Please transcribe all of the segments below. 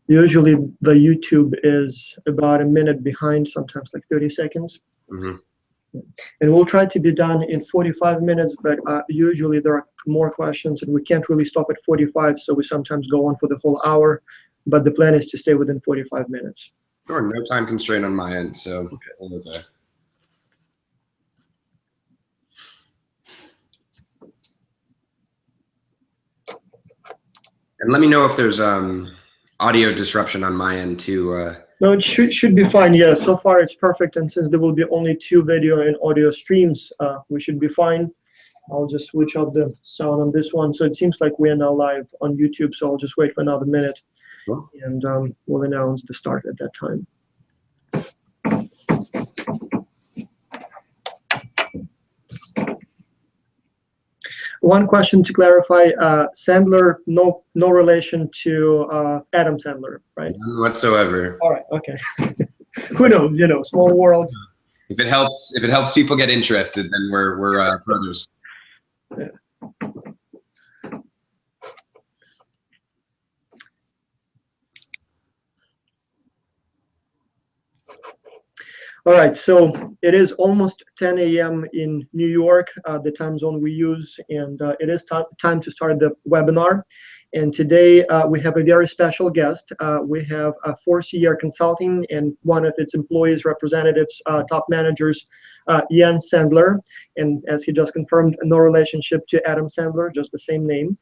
Usually the YouTube is about a minute behind, sometimes like 30 seconds. Mm-hmm. And we'll try to be done in 45 minutes, but usually there are more questions and we can't really stop at 45, so we sometimes go on for the whole hour, but the plan is to stay within 45 minutes. Sure, no time constraint on my end, so okay. And let me know if there's audio disruption on my end too. No, it should be fine. Yeah, so far it's perfect, and since there will be only 2 video and audio streams, we should be fine. I'll just switch off the sound on this one. So it seems like we are now live on YouTube, so I'll just wait for another minute, and we'll announce the start at that time. One question to clarify, Sandler, no relation to Adam Sandler, right? None whatsoever. All right, okay. Who knows, you know, small world. If it helps people get interested, then we're brothers. Yeah. All right, so it is almost 10 a.m. in New York, the time zone we use, and it is time to start the webinar. And today we have a very special guest. We have FORCIER Consulting and one of its employees, representatives, top managers, Ian Sandler. And as he just confirmed, no relationship to Adam Sandler, just the same name.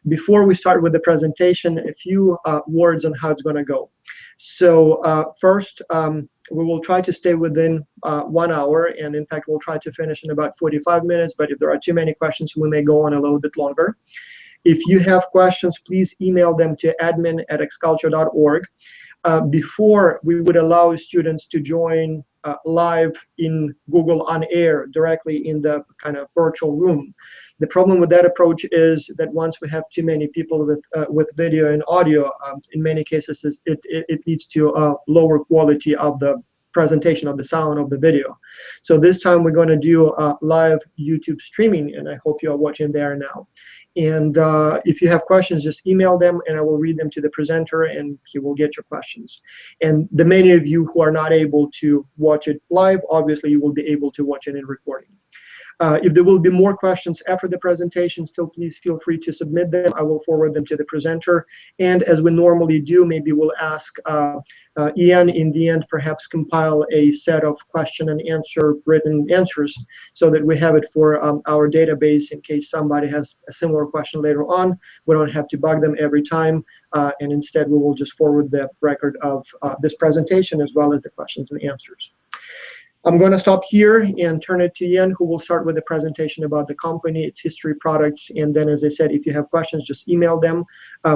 Before we start with the presentation, a few words on how it's going to go. So first, we will try to stay within 1 hour, and in fact, we'll try to finish in about 45 minutes, but if there are too many questions, we may go on a little bit longer. If you have questions, please email them to admin@xculture.org. Before, we would allow students to join live in Google On Air directly in the kind of virtual room. The problem with that approach is that once we have too many people with video and audio, in many cases it leads to a lower quality of the presentation of the sound of the video. So this time we're going to do live YouTube streaming, and I hope you are watching there now. And if you have questions, just email them and I will read them to the presenter and he will get your questions. And the many of you who are not able to watch it live, obviously you will be able to watch it in recording. If there will be more questions after the presentation, still please feel free to submit them. I will forward them to the presenter. And as we normally do, maybe we'll ask Ian in the end, perhaps compile a set of question and answer written answers so that we have it for our database in case somebody has a similar question later on. We don't have to bug them every time. And instead, we will just forward the record of this presentation as well as the questions and answers. I'm going to stop here and turn it to Ian, who will start with a presentation about the company, its history, products, and then, as I said, if you have questions, just email them.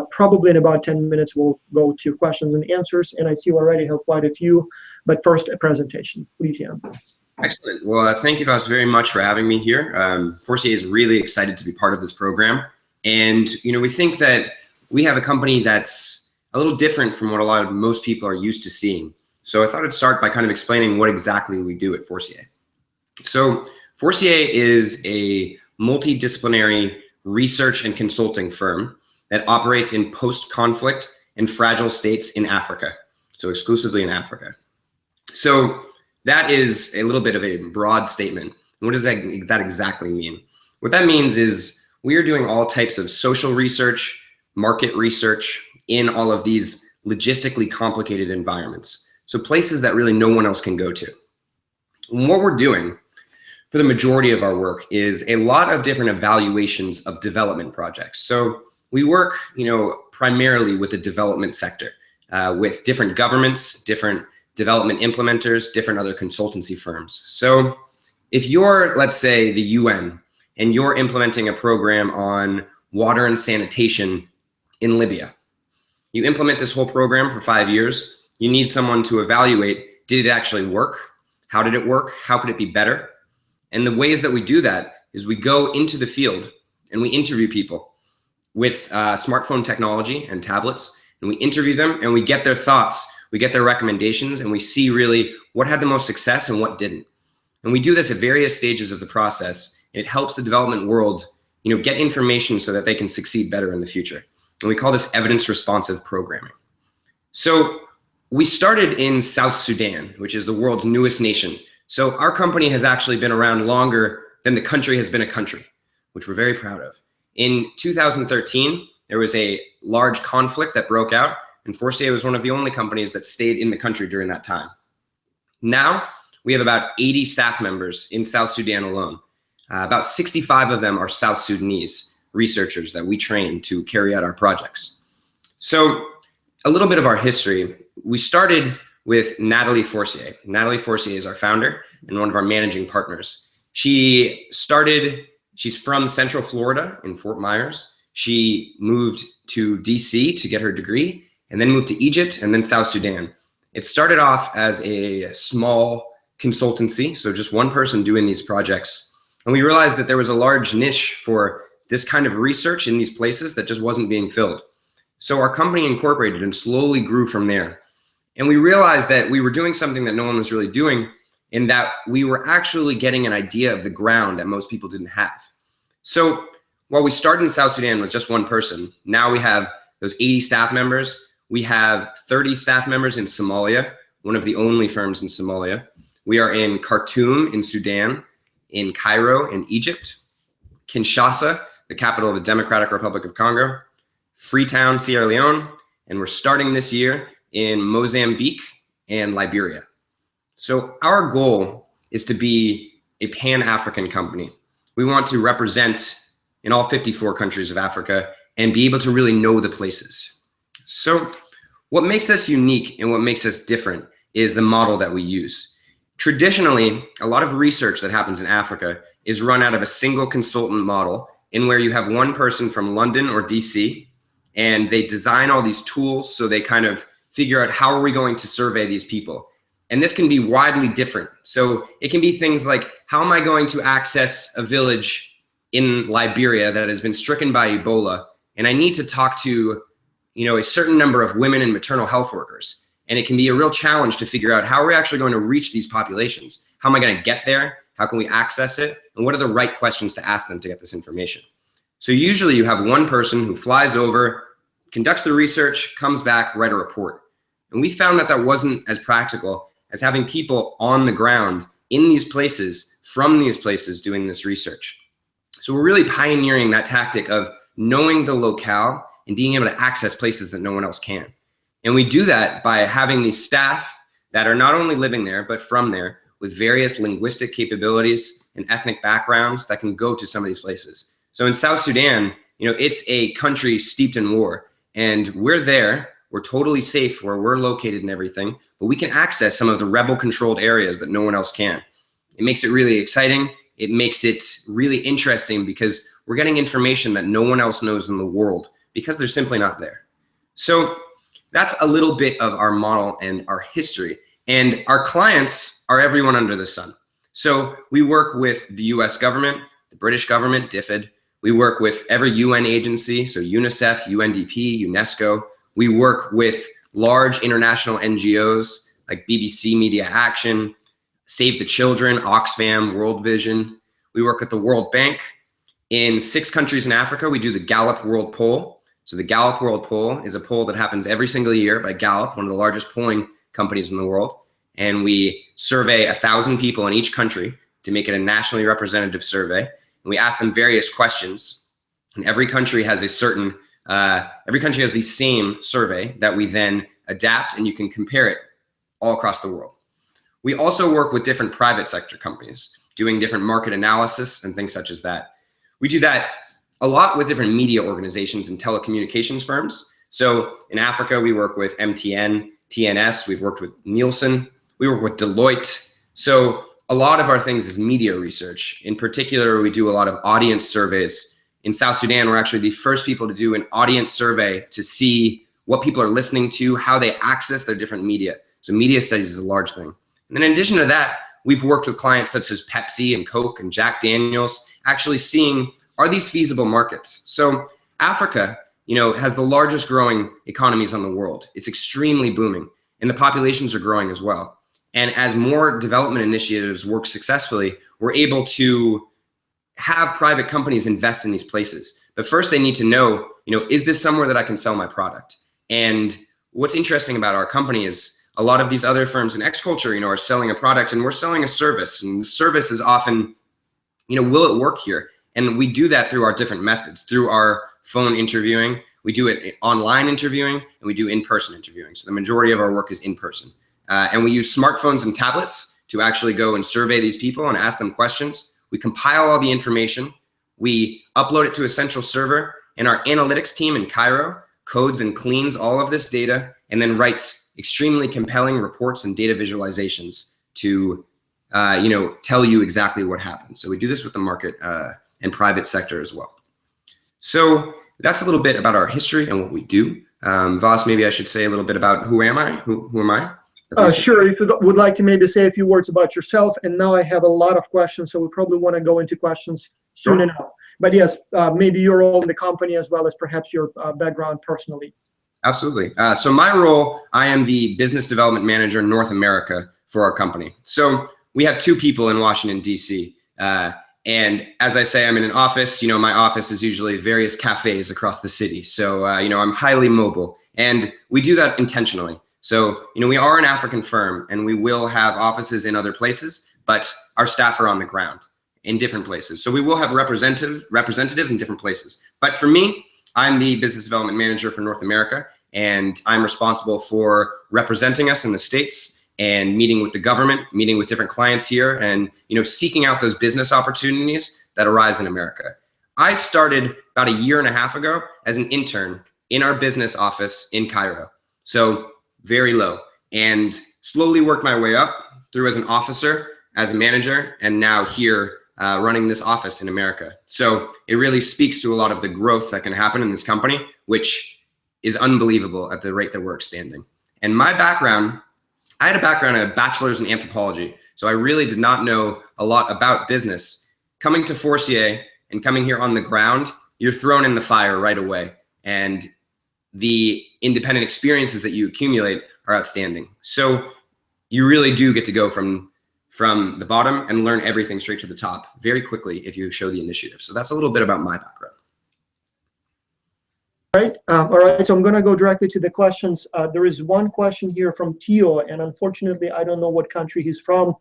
Probably in about 10 minutes, we'll go to questions and answers, and I see you already have quite a few, but first, a presentation. Please, Ian. Excellent. Well, thank you guys very much for having me here. FORCIER is really excited to be part of this program, and we think that we have a company that's a little different from what most people are used to seeing. So I thought I'd start by kind of explaining what exactly we do at FORCIER. So FORCIER is a multidisciplinary research and consulting firm that operates in post-conflict and fragile states in Africa, so exclusively in Africa. So that is a little bit of a broad statement. What does that exactly mean? What that means is we are doing all types of social research, market research in all of these logistically complicated environments. So places that really no one else can go to. And what we're doing for the majority of our work is a lot of different evaluations of development projects. So we work, primarily with the development sector, with different governments, different development implementers, different other consultancy firms. So if you're, let's say, the UN, and you're implementing a program on water and sanitation in Libya, you implement this whole program for 5 years. You need someone to evaluate, did it actually work? How did it work? How could it be better? And the ways that we do that is we go into the field and we interview people with smartphone technology and tablets, and we interview them and we get their thoughts, we get their recommendations, and we see really what had the most success and what didn't. And we do this at various stages of the process. It helps the development world, get information so that they can succeed better in the future. And we call this evidence responsive programming. So we started in South Sudan, which is the world's newest nation. So our company has actually been around longer than the country has been a country, which we're very proud of. In 2013, there was a large conflict that broke out, and FORCIER was one of the only companies that stayed in the country during that time. Now, we have about 80 staff members in South Sudan alone. About 65 of them are South Sudanese researchers that we train to carry out our projects. So a little bit of our history. We started with Natalie FORCIER. Natalie FORCIER is our founder and one of our managing partners. She's from Central Florida in Fort Myers. She moved to DC to get her degree and then moved to Egypt and then South Sudan. It started off as a small consultancy, so just one person doing these projects. And we realized that there was a large niche for this kind of research in these places that just wasn't being filled. So our company incorporated and slowly grew from there. And we realized that we were doing something that no one was really doing, in that we were actually getting an idea of the ground that most people didn't have. So while we started in South Sudan with just one person, now we have those 80 staff members. We have 30 staff members in Somalia, one of the only firms in Somalia. We are in Khartoum in Sudan, in Cairo in Egypt, Kinshasa, the capital of the Democratic Republic of Congo, Freetown, Sierra Leone, and we're starting this year in Mozambique and Liberia. So our goal is to be a Pan-African company. We want to represent in all 54 countries of Africa and be able to really know the places. So what makes us unique and what makes us different is the model that we use. Traditionally, a lot of research that happens in Africa is run out of a single consultant model, in where you have one person from London or DC, and they design all these tools so they kind of figure out how are we going to survey these people. And this can be widely different. So it can be things like, how am I going to access a village in Liberia that has been stricken by Ebola, and I need to talk to a certain number of women and maternal health workers. And it can be a real challenge to figure out, how are we actually going to reach these populations? How am I going to get there? How can we access it? And what are the right questions to ask them to get this information? So usually you have one person who flies over, conducts the research, comes back, write a report. And we found that that wasn't as practical as having people on the ground in these places, from these places, doing this research. So we're really pioneering that tactic of knowing the locale and being able to access places that no one else can. And we do that by having these staff that are not only living there, but from there, with various linguistic capabilities and ethnic backgrounds that can go to some of these places. So in South Sudan, it's a country steeped in war, and we're there. We're totally safe where we're located and everything, but we can access some of the rebel-controlled areas that no one else can. It makes it really exciting. It makes it really interesting because we're getting information that no one else knows in the world because they're simply not there. So that's a little bit of our model and our history. And our clients are everyone under the sun. So we work with the US government, the British government, DFID. We work with every UN agency, so UNICEF, UNDP, UNESCO. We work with large international NGOs like BBC Media Action, Save the Children, Oxfam, World Vision. We work with the World Bank. In 6 countries in Africa, we do the Gallup World Poll. So the Gallup World Poll is a poll that happens every single year by Gallup, one of the largest polling companies in the world. And we survey 1,000 people in each country to make it a nationally representative survey. And we ask them various questions. And every country has the same survey that we then adapt, and you can compare it all across the world. We also work with different private sector companies doing different market analysis and things such as that. We do that a lot with different media organizations and telecommunications firms. So in Africa, we work with MTN, TNS, we've worked with Nielsen, we work with Deloitte. So a lot of our things is media research. In particular, we do a lot of audience surveys. In South Sudan, we're actually the first people to do an audience survey to see what people are listening to, how they access their different media. So media studies is a large thing. And then in addition to that, we've worked with clients such as Pepsi and Coke and Jack Daniels, actually seeing, are these feasible markets? So Africa, has the largest growing economies on the world. It's extremely booming, and the populations are growing as well. And as more development initiatives work successfully, we're able to have private companies invest in these places. But first they need to know, is this somewhere that I can sell my product? And what's interesting about our company is a lot of these other firms in X culture, are selling a product and we're selling a service, and the service is often, will it work here? And we do that through our different methods, through our phone interviewing. We do it online interviewing, and we do in-person interviewing. So the majority of our work is in person. And we use smartphones and tablets to actually go and survey these people and ask them questions. We compile all the information. We upload it to a central server, and our analytics team in Cairo codes and cleans all of this data and then writes extremely compelling reports and data visualizations to tell you exactly what happened. So we do this with the market and private sector as well. So that's a little bit about our history and what we do. Vas, maybe I should say a little bit about who am I? Who am I? Sure, if you would like to maybe say a few words about yourself. And now I have a lot of questions, so we probably want to go into questions soon enough. But yes, maybe your role in the company as well as perhaps your background personally. Absolutely. So my role, I am the business development manager in North America for our company. So we have 2 people in Washington, D.C. And as I say, I'm in an office. My office is usually various cafes across the city. So, I'm highly mobile, and we do that intentionally. So, we are an African firm, and we will have offices in other places, but our staff are on the ground in different places. So we will have representatives in different places. But for me, I'm the business development manager for North America, and I'm responsible for representing us in the States and meeting with the government, meeting with different clients here, and seeking out those business opportunities that arise in America. I started about a year and a half ago as an intern in our business office in Cairo. So very low, and slowly worked my way up through as an officer, as a manager, and now here running this office in America. So it really speaks to a lot of the growth that can happen in this company, which is unbelievable at the rate that we're expanding. And my background, I had a bachelor's in anthropology, so I really did not know a lot about business. Coming to FORCIER and coming here on the ground, you're thrown in the fire right away, and the independent experiences that you accumulate are outstanding. So you really do get to go from the bottom and learn everything straight to the top very quickly if you show the initiative. So that's a little bit about my background. Right. All right. So I'm going to go directly to the questions. There is one question here from Tio, and unfortunately, I don't know what country he's from.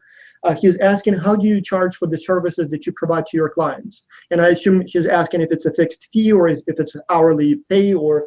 He's asking, how do you charge for the services that you provide to your clients? And I assume he's asking if it's a fixed fee or if it's hourly pay or.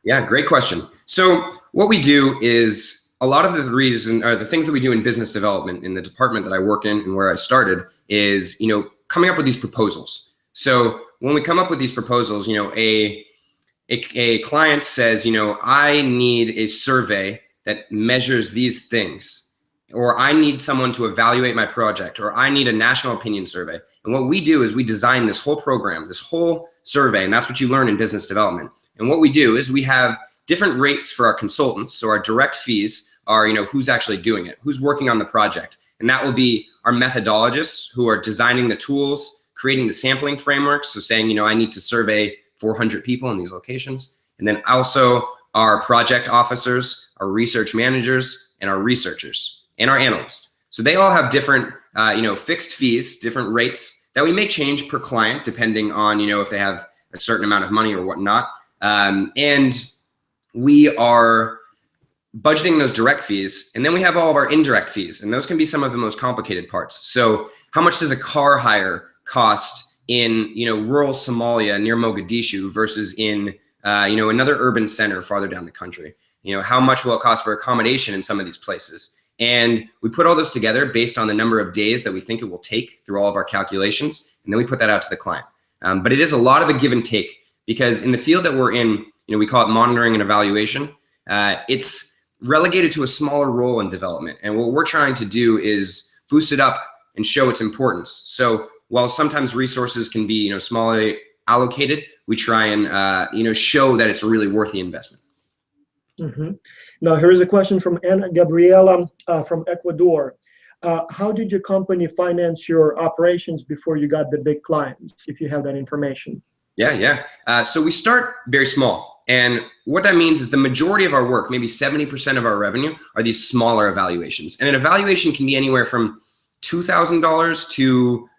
Yeah, great question. So what we do is a lot of the reason or the things that we do in business development in the department that I work in and where I started is, coming up with these proposals. So when we come up with these proposals, a client says, I need a survey that measures these things, or I need someone to evaluate my project, or I need a national opinion survey. And what we do is we design this whole program, this whole survey, and that's what you learn in business development. And what we do is we have different rates for our consultants. So our direct fees are, who's actually doing it, who's working on the project. And that will be our methodologists who are designing the tools, creating the sampling framework. So saying, I need to survey 400 people in these locations. And then also our project officers, our research managers, and our researchers, and our analysts. So they all have different, fixed fees, different rates that we may change per client depending on, if they have a certain amount of money or whatnot. And we are budgeting those direct fees. And then we have all of our indirect fees. And those can be some of the most complicated parts. So how much does a car hire cost in rural Somalia near Mogadishu versus in another urban center farther down the country? How much will it cost for accommodation in some of these places? And we put all those together based on the number of days that we think it will take through all of our calculations, and then we put that out to the client. But it is a lot of a give and take, because in the field that we're in, we call it monitoring and evaluation. It's relegated to a smaller role in development, and what we're trying to do is boost it up and show its importance. So while sometimes resources can be, smallly allocated, we try and, show that it's really worth the investment. Mm-hmm. Now, here's a question from Ana Gabriela from Ecuador. How did your company finance your operations before you got the big clients, if you have that information? Yeah. So we start very small. And what that means is the majority of our work, maybe 70% of our revenue, are these smaller evaluations. And an evaluation can be anywhere from $2,000 to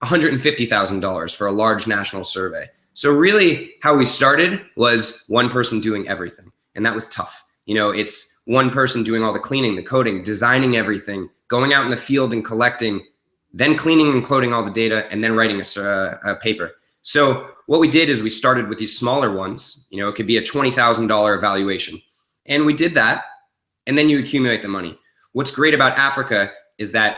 $150,000 for a large national survey. So really how we started was one person doing everything. And that was tough. It's one person doing all the cleaning, the coding, designing everything, going out in the field and collecting, then cleaning and coding all the data, and then writing a paper. So what we did is we started with these smaller ones. It could be a $20,000 evaluation. And we did that, and then you accumulate the money. What's great about Africa is that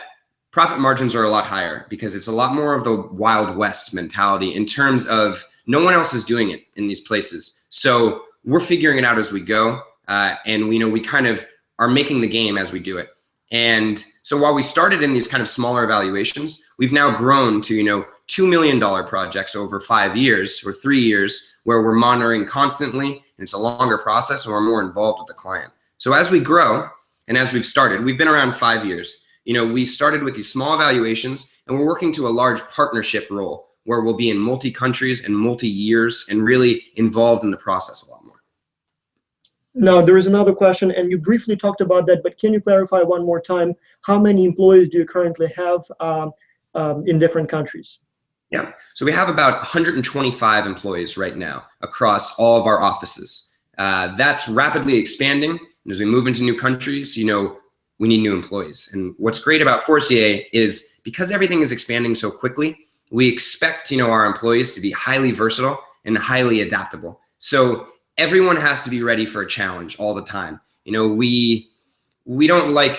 profit margins are a lot higher because it's a lot more of the Wild West mentality in terms of no one else is doing it in these places. So we're figuring it out as we go. And we kind of are making the game as we do it. And so while we started in these kind of smaller evaluations, we've now grown to, $2 million projects over 5 years or 3 years where we're monitoring constantly, and it's a longer process and we're more involved with the client. So as we grow and as we've been around 5 years, we started with these small evaluations and we're working to a large partnership role where we'll be in multi-countries and multi-years and really involved in the process a lot more. Now, there is another question, and you briefly talked about that, but can you clarify one more time, how many employees do you currently have in different countries? Yeah, so we have about 125 employees right now across all of our offices. That's rapidly expanding, and as we move into new countries, we need new employees. And what's great about FORCIER is because everything is expanding so quickly, we expect our employees to be highly versatile and highly adaptable. So everyone has to be ready for a challenge all the time. We don't like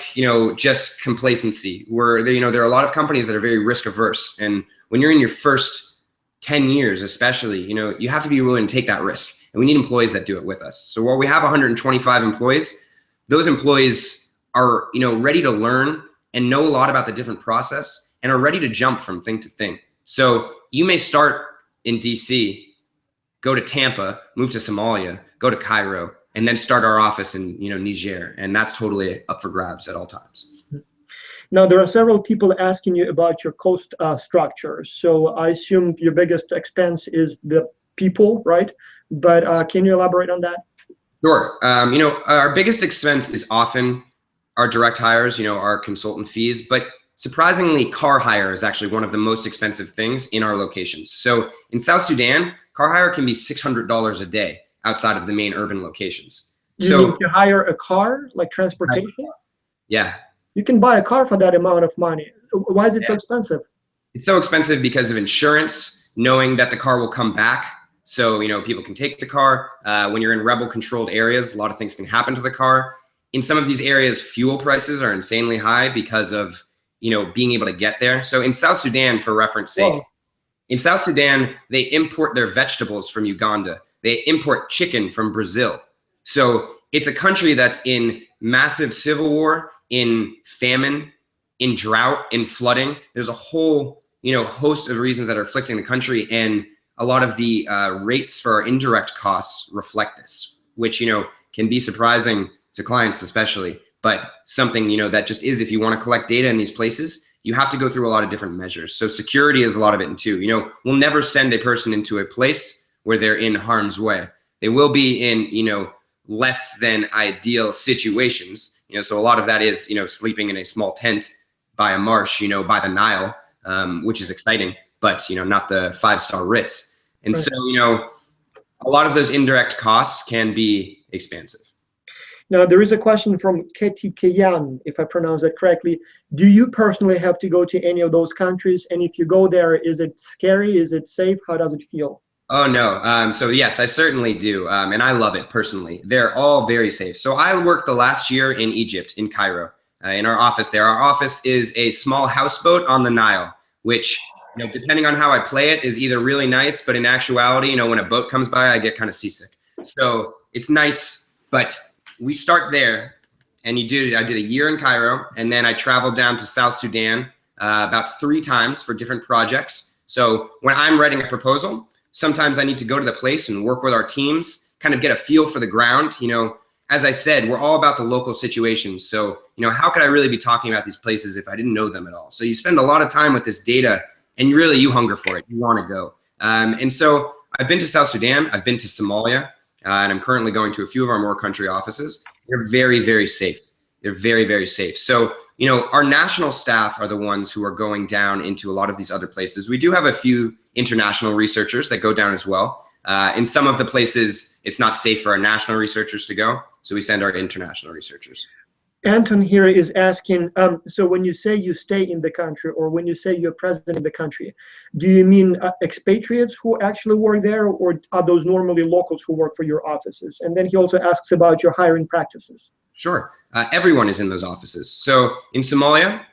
just complacency. There are a lot of companies that are very risk averse, and when you're in your first 10 years especially, you have to be willing to take that risk, and we need employees that do it with us. So while we have 125 employees, those employees are ready to learn and know a lot about the different process and are ready to jump from thing to thing. So you may start in DC, go to Tampa, move to Somalia, go to Cairo, and then start our office in Niger, and that's totally up for grabs at all times. Now, there are several people asking you about your cost structure. So I assume your biggest expense is the people, right? But can you elaborate on that? Sure. Our biggest expense is often our direct hires, our consultant fees, but surprisingly, car hire is actually one of the most expensive things in our locations. So in South Sudan, car hire can be $600 a day outside of the main urban locations. You mean to hire a car, like transportation? Yeah. You can buy a car for that amount of money. Why is it so expensive? It's so expensive because of insurance, knowing that the car will come back. So, people can take the car. When you're in rebel-controlled areas, a lot of things can happen to the car. In some of these areas, fuel prices are insanely high because of, being able to get there. So in South Sudan, for reference sake, in South Sudan, they import their vegetables from Uganda. They import chicken from Brazil. So it's a country that's in massive civil war, in famine, in drought, in flooding. There's a whole, host of reasons that are afflicting the country. And a lot of the rates for our indirect costs reflect this, which, can be surprising to clients especially, but something, that just is, if you want to collect data in these places, you have to go through a lot of different measures. So security is a lot of it too. We'll never send a person into a place where they're in harm's way. They will be in, less than ideal situations. So a lot of that is, sleeping in a small tent by a marsh, by the Nile, which is exciting, but, not the 5-star Ritz. And so, a lot of those indirect costs can be expensive. Now, there is a question from Keti Kayan, if I pronounce that correctly. Do you personally have to go to any of those countries? And if you go there, is it scary? Is it safe? How does it feel? Oh, no. So yes, I certainly do. And I love it personally. They're all very safe. So I worked the last year in Egypt, in Cairo, in our office there. Our office is a small houseboat on the Nile, which, depending on how I play it, is either really nice, but in actuality, when a boat comes by, I get kind of seasick. So it's nice, but we start there, and I did a year in Cairo, and then I traveled down to South Sudan about 3 times for different projects. So when I'm writing a proposal, sometimes I need to go to the place and work with our teams, kind of get a feel for the ground. As I said, we're all about the local situations. So, how could I really be talking about these places if I didn't know them at all? So you spend a lot of time with this data, and you hunger for it. You want to go. And so I've been to South Sudan. I've been to Somalia. And I'm currently going to a few of our more country offices. They're very, very safe. They're very, very safe. So, our national staff are the ones who are going down into a lot of these other places. We do have a few international researchers that go down as well. In some of the places, it's not safe for our national researchers to go, so we send our international researchers. Anton here is asking, so when you say you stay in the country, or when you say you're present in the country, do you mean expatriates who actually work there, or are those normally locals who work for your offices? And then he also asks about your hiring practices. Sure. Everyone is in those offices. So in Somalia,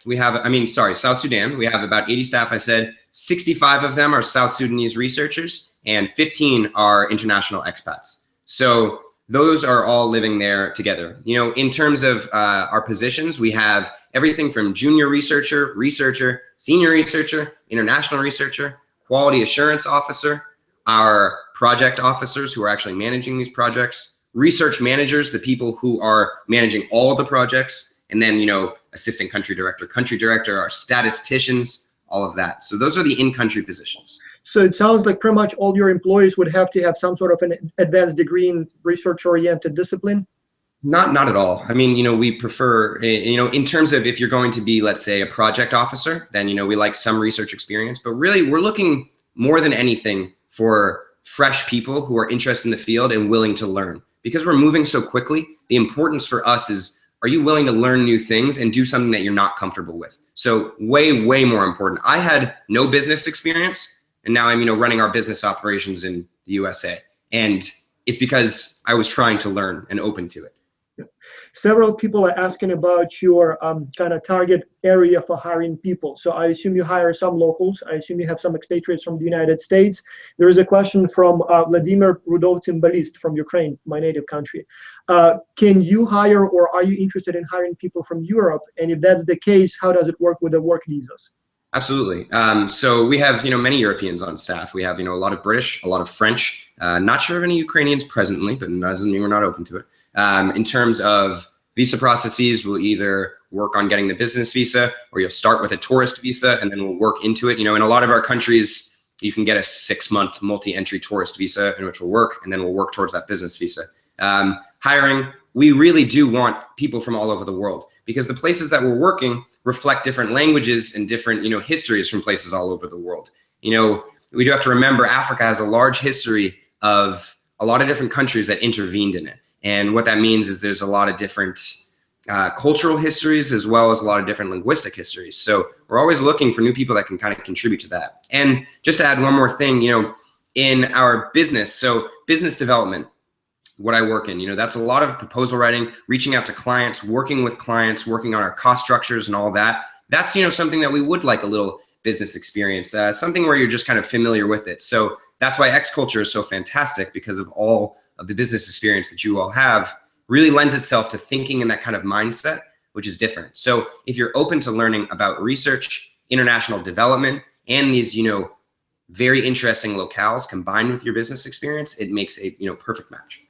South Sudan, we have about 80 staff. I said 65 of them are South Sudanese researchers and 15 are international expats. So those are all living there together. In terms of our positions, we have everything from junior researcher, senior researcher, international researcher, quality assurance officer, our project officers who are actually managing these projects, research managers, the people who are managing all of the projects, and then, assistant country director, our statisticians, all of that. So those are the in-country positions. So it sounds like pretty much all your employees would have to have some sort of an advanced degree in research-oriented discipline? Not at all. We prefer, in terms of if you're going to be, let's say, a project officer, then, we like some research experience, but really we're looking more than anything for fresh people who are interested in the field and willing to learn. Because we're moving so quickly, the importance for us is, are you willing to learn new things and do something that you're not comfortable with? So way, way more important. I had no business experience, and now I'm, running our business operations in the USA. And it's because I was trying to learn and open to it. Several people are asking about your kind of target area for hiring people. So I assume you hire some locals. I assume you have some expatriates from the United States. There is a question from Vladimir Rudov-Timbalist from Ukraine, my native country. Can you hire, or are you interested in hiring people from Europe? And if that's the case, how does it work with the work visas? Absolutely. So we have, many Europeans on staff. We have, a lot of British, a lot of French. Not sure of any Ukrainians presently, but that doesn't mean we're not open to it. In terms of visa processes, we'll either work on getting the business visa, or you'll start with a tourist visa and then we'll work into it. In a lot of our countries, you can get a 6-month multi-entry tourist visa in which we'll work, and then we'll work towards that business visa. Hiring, we really do want people from all over the world, because the places that we're working reflect different languages and different, histories from places all over the world. We do have to remember Africa has a large history of a lot of different countries that intervened in it. And what that means is there's a lot of different cultural histories, as well as a lot of different linguistic histories. So we're always looking for new people that can kind of contribute to that. And just to add one more thing, in our business, so business development, what I work in, that's a lot of proposal writing, reaching out to clients, working with clients, working on our cost structures and all that. That's, something that we would like a little business experience, something where you're just kind of familiar with it. So that's why X-Culture is so fantastic, because of all of the business experience that you all have really lends itself to thinking in that kind of mindset, which is different. So if you're open to learning about research, international development, and these, very interesting locales combined with your business experience, it makes a, perfect match.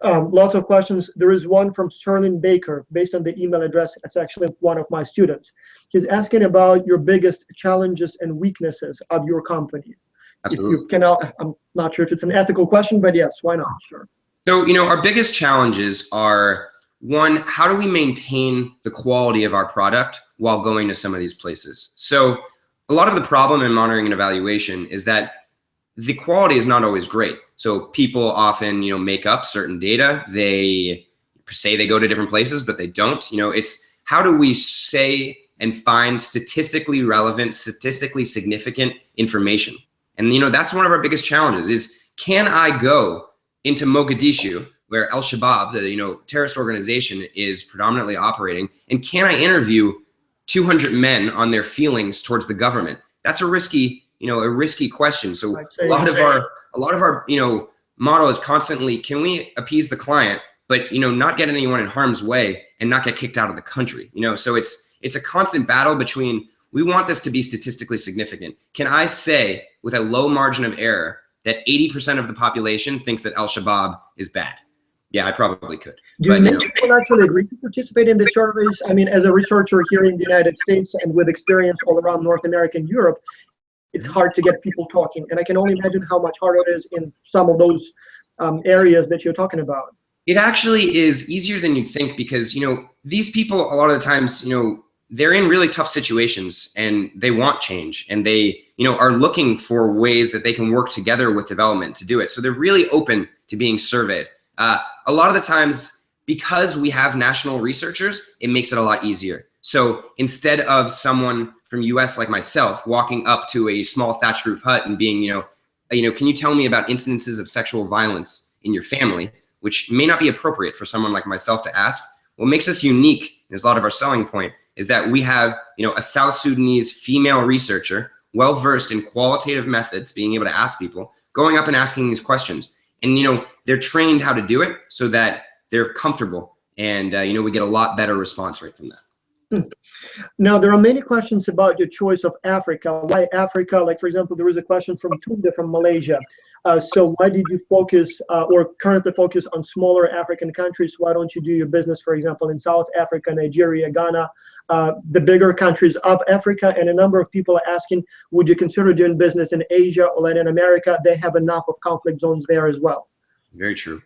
Lots of questions. There is one from Sterling Baker, based on the email address. It's actually one of my students. He's asking about your biggest challenges and weaknesses of your company. Absolutely. If you can, I'm not sure if it's an ethical question, but yes, why not? Sure. So, our biggest challenges are, one, how do we maintain the quality of our product while going to some of these places? So a lot of the problem in monitoring and evaluation is that the quality is not always great. So people often, make up certain data. They say they go to different places, but they don't. It's how do we say and find statistically relevant, statistically significant information? And, that's one of our biggest challenges is, can I go into Mogadishu, where Al-Shabaab, the, terrorist organization, is predominantly operating, and can I interview 200 men on their feelings towards the government? That's a risky question. So a lot of our, motto is constantly, can we appease the client, but, not get anyone in harm's way and not get kicked out of the country? So it's a constant battle between, we want this to be statistically significant. Can I say with a low margin of error that 80% of the population thinks that Al-Shabaab is bad? Yeah, I probably could. Do many people actually agree to participate in the surveys? I mean, as a researcher here in the United States and with experience all around North America and Europe, it's hard to get people talking. And I can only imagine how much harder it is in some of those areas that you're talking about. It actually is easier than you'd think, because, these people, a lot of the times, they're in really tough situations and they want change, and they, are looking for ways that they can work together with development to do it. So they're really open to being surveyed. A lot of the times, because we have national researchers, it makes it a lot easier. So instead of someone from US like myself walking up to a small thatched roof hut and being, can you tell me about incidences of sexual violence in your family, which may not be appropriate for someone like myself to ask. What makes us unique, and is a lot of our selling point, is that we have, a South Sudanese female researcher, well-versed in qualitative methods, being able to ask people, going up and asking these questions. And, they're trained how to do it so that they're comfortable. And, we get a lot better response rate from that. Now, there are many questions about your choice of Africa. Why Africa? Like, for example, there was a question from Tunda from Malaysia. So why did you focus or currently focus on smaller African countries? Why don't you do your business, for example, in South Africa, Nigeria, Ghana, the bigger countries of Africa? And a number of people are asking, would you consider doing business in Asia or Latin America? They have enough of conflict zones there as well. Very true.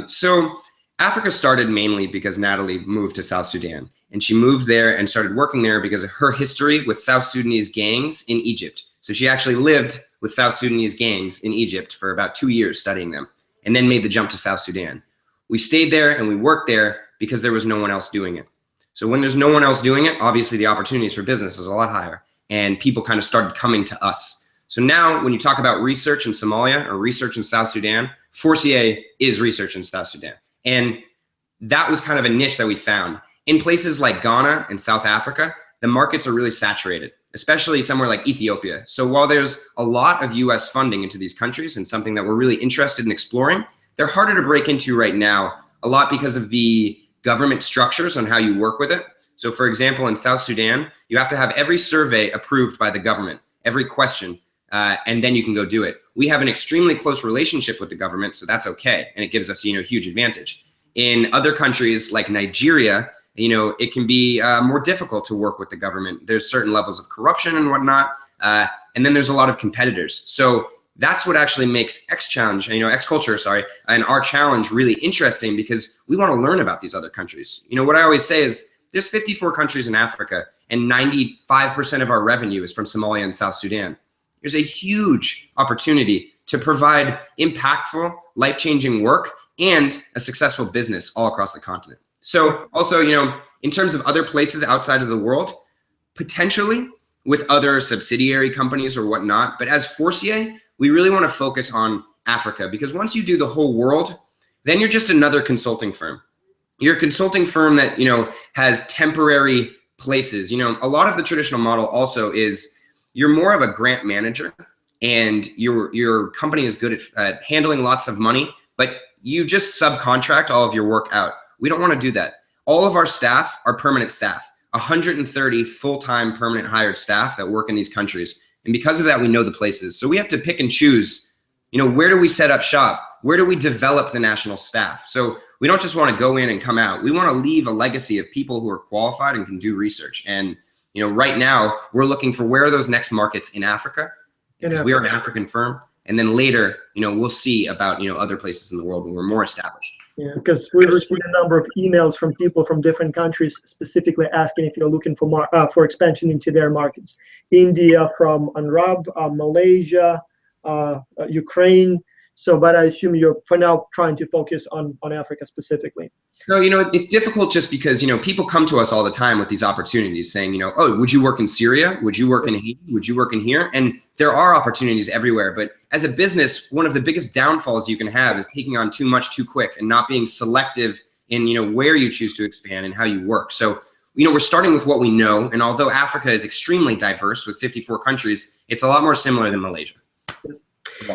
So Africa started mainly because Natalie moved to South Sudan. And she moved there and started working there because of her history with South Sudanese gangs in Egypt. So she actually lived with South Sudanese gangs in Egypt for about 2 years studying them, and then made the jump to South Sudan. We stayed there and we worked there because there was no one else doing it. So when there's no one else doing it, obviously the opportunities for business is a lot higher, and people kind of started coming to us. So now when you talk about research in Somalia or research in South Sudan, FORCIER is research in South Sudan. And that was kind of a niche that we found. In places like Ghana and South Africa, the markets are really saturated, especially somewhere like Ethiopia. So while there's a lot of US funding into these countries and something that we're really interested in exploring, they're harder to break into right now, a lot because of the government structures on how you work with it. So for example, in South Sudan, you have to have every survey approved by the government, every question, and then you can go do it. We have an extremely close relationship with the government, so that's okay. And it gives us, huge advantage. In other countries like Nigeria, it can be more difficult to work with the government. There's certain levels of corruption and whatnot. And then there's a lot of competitors. So that's what actually makes X-Culture, and our challenge really interesting, because we want to learn about these other countries. What I always say is there's 54 countries in Africa, and 95% of our revenue is from Somalia and South Sudan. There's a huge opportunity to provide impactful, life-changing work and a successful business all across the continent. So also, in terms of other places outside of the world, potentially with other subsidiary companies or whatnot, but as FORCIER, we really want to focus on Africa, because once you do the whole world, then you're just another consulting firm. You're a consulting firm that, has temporary places. A lot of the traditional model also is you're more of a grant manager, and your company is good at handling lots of money, but you just subcontract all of your work out. We don't want to do that. All of our staff are permanent staff, 130 full-time permanent hired staff that work in these countries. And because of that, we know the places. So we have to pick and choose, where do we set up shop? Where do we develop the national staff? So we don't just want to go in and come out. We want to leave a legacy of people who are qualified and can do research. And, right now we're looking for where are those next markets in Africa, because we are an African firm. And then later, we'll see about, other places in the world when we're more established. Yeah, because we received a number of emails from people from different countries specifically asking if you're looking for expansion into their markets. India from Anrab, Malaysia, Ukraine. So, but I assume you're for now trying to focus on Africa specifically. So, it's difficult just because, people come to us all the time with these opportunities saying, oh, would you work in Syria? Would you work in Haiti? Would you work in here? And there are opportunities everywhere. But as a business, one of the biggest downfalls you can have is taking on too much too quick and not being selective in, where you choose to expand and how you work. So, we're starting with what we know. And although Africa is extremely diverse with 54 countries, it's a lot more similar than Malaysia.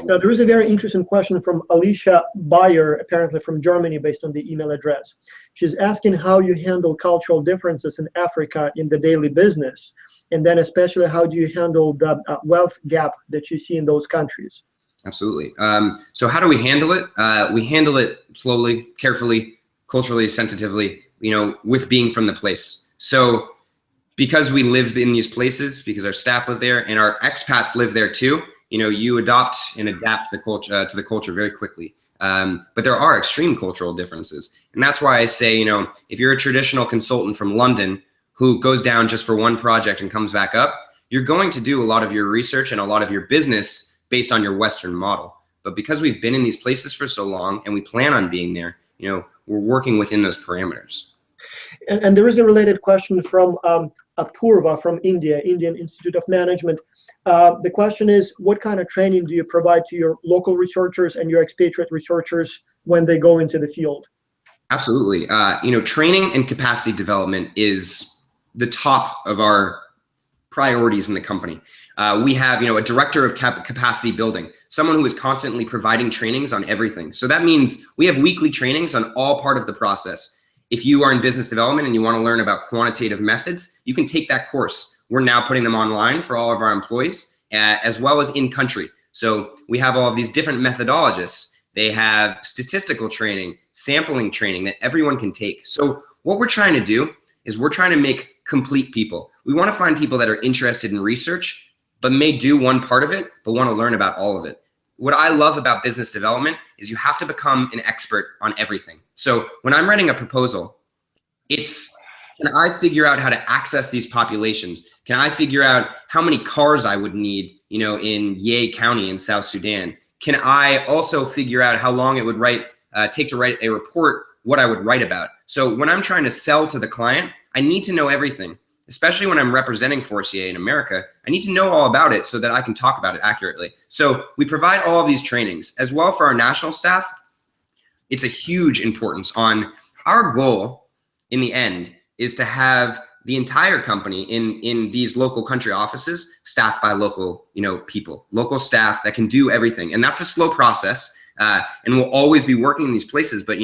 Now, there is a very interesting question from Alicia Bayer, apparently from Germany, based on the email address. She's asking how you handle cultural differences in Africa in the daily business, and then especially how do you handle the wealth gap that you see in those countries? Absolutely. So how do we handle it? We handle it slowly, carefully, culturally, sensitively, with being from the place. So because we live in these places, because our staff live there and our expats live there too, you adopt and adapt the culture to the culture very quickly. But there are extreme cultural differences. And that's why I say, if you're a traditional consultant from London who goes down just for one project and comes back up, you're going to do a lot of your research and a lot of your business based on your Western model. But because we've been in these places for so long and we plan on being there, we're working within those parameters. And there is a related question from Apurva from India, Indian Institute of Management. The question is, what kind of training do you provide to your local researchers and your expatriate researchers when they go into the field? Absolutely. Training and capacity development is the top of our priorities in the company. We have, a director of capacity building, someone who is constantly providing trainings on everything. So that means we have weekly trainings on all part of the process. If you are in business development and you want to learn about quantitative methods, you can take that course. We're now putting them online for all of our employees, as well as in country. So we have all of these different methodologists. They have statistical training, sampling training that everyone can take. So what we're trying to do is we're trying to make complete people. We want to find people that are interested in research, but may do one part of it, but want to learn about all of it. What I love about business development is you have to become an expert on everything. So when I'm writing a proposal, can I figure out how to access these populations? Can I figure out how many cars I would need, in Ye County in South Sudan? Can I also figure out how long it would take to write a report, what I would write about? So when I'm trying to sell to the client, I need to know everything. Especially when I'm representing FORCIER in America, I need to know all about it so that I can talk about it accurately. So we provide all of these trainings as well for our national staff. It's a huge importance on our goal in the end is to have the entire company in these local country offices staffed by local, people, local staff that can do everything. And that's a slow process. And we'll always be working in these places. But,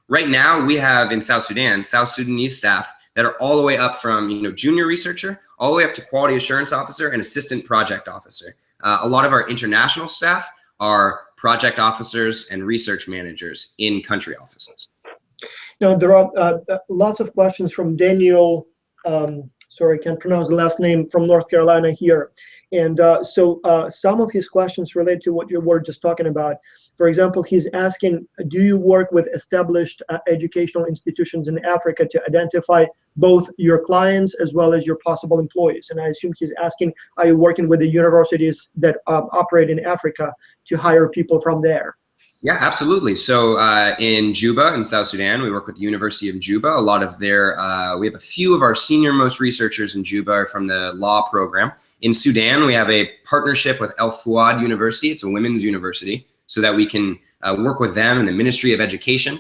right now we have in South Sudan, South Sudanese staff that are all the way up from, junior researcher, all the way up to quality assurance officer and assistant project officer. A lot of our international staff are project officers and research managers in country offices. Now, there are lots of questions from Daniel, sorry, I can't pronounce the last name, from North Carolina here. And so some of his questions relate to what you were just talking about. For example, he's asking, do you work with established educational institutions in Africa to identify both your clients as well as your possible employees? And I assume he's asking, are you working with the universities that operate in Africa to hire people from there? Yeah, absolutely. So in Juba in South Sudan, we work with the University of Juba. A lot of we have a few of our senior most researchers in Juba are from the law program. In Sudan, we have a partnership with El Fouad University. It's a women's university, so that we can work with them in the Ministry of Education.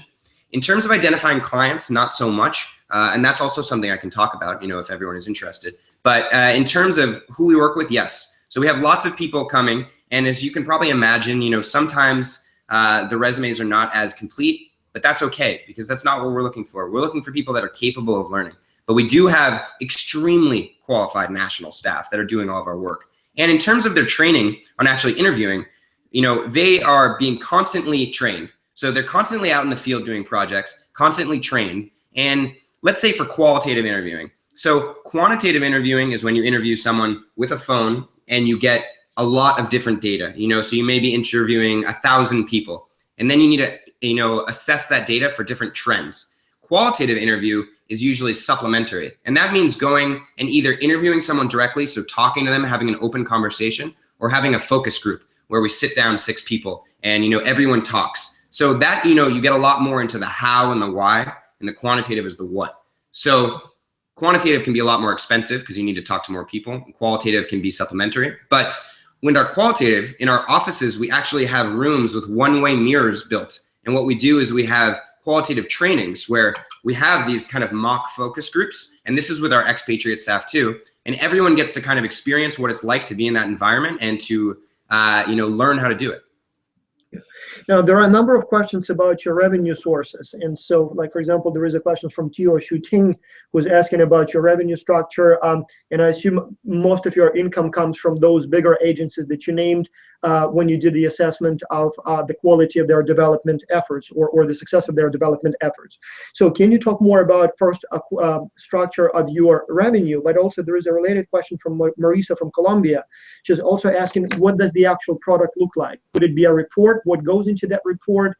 In terms of identifying clients, not so much. And that's also something I can talk about, if everyone is interested. But in terms of who we work with, yes. So we have lots of people coming. And as you can probably imagine, sometimes the resumes are not as complete, but that's okay, because that's not what we're looking for. We're looking for people that are capable of learning. But we do have extremely qualified national staff that are doing all of our work. And in terms of their training on actually interviewing, they are being constantly trained. So they're constantly out in the field doing projects, constantly trained. And let's say for qualitative interviewing. So quantitative interviewing is when you interview someone with a phone and you get a lot of different data, so you may be interviewing 1,000 people, and then you need to, assess that data for different trends. Qualitative interview is usually supplementary. And that means going and either interviewing someone directly, so talking to them, having an open conversation, or having a focus group where we sit down 6 people and, everyone talks. So that, you get a lot more into the how and the why, and the quantitative is the what. So quantitative can be a lot more expensive because you need to talk to more people. Qualitative can be supplementary. But when our qualitative, in our offices, we actually have rooms with one-way mirrors built. And what we do is we have qualitative trainings where we have these kind of mock focus groups. And this is with our expatriate staff too. And everyone gets to kind of experience what it's like to be in that environment and to, learn how to do it. Now, there are a number of questions about your revenue sources. And so, like, for example, there is a question from Tio Shuting who's asking about your revenue structure. And I assume most of your income comes from those bigger agencies that you named when you did the assessment of the quality of their development efforts or the success of their development efforts. So can you talk more about first structure of your revenue, but also there is a related question from Marisa from Colombia. She's also asking, what does the actual product look like? Would it be a report? What goes into that report?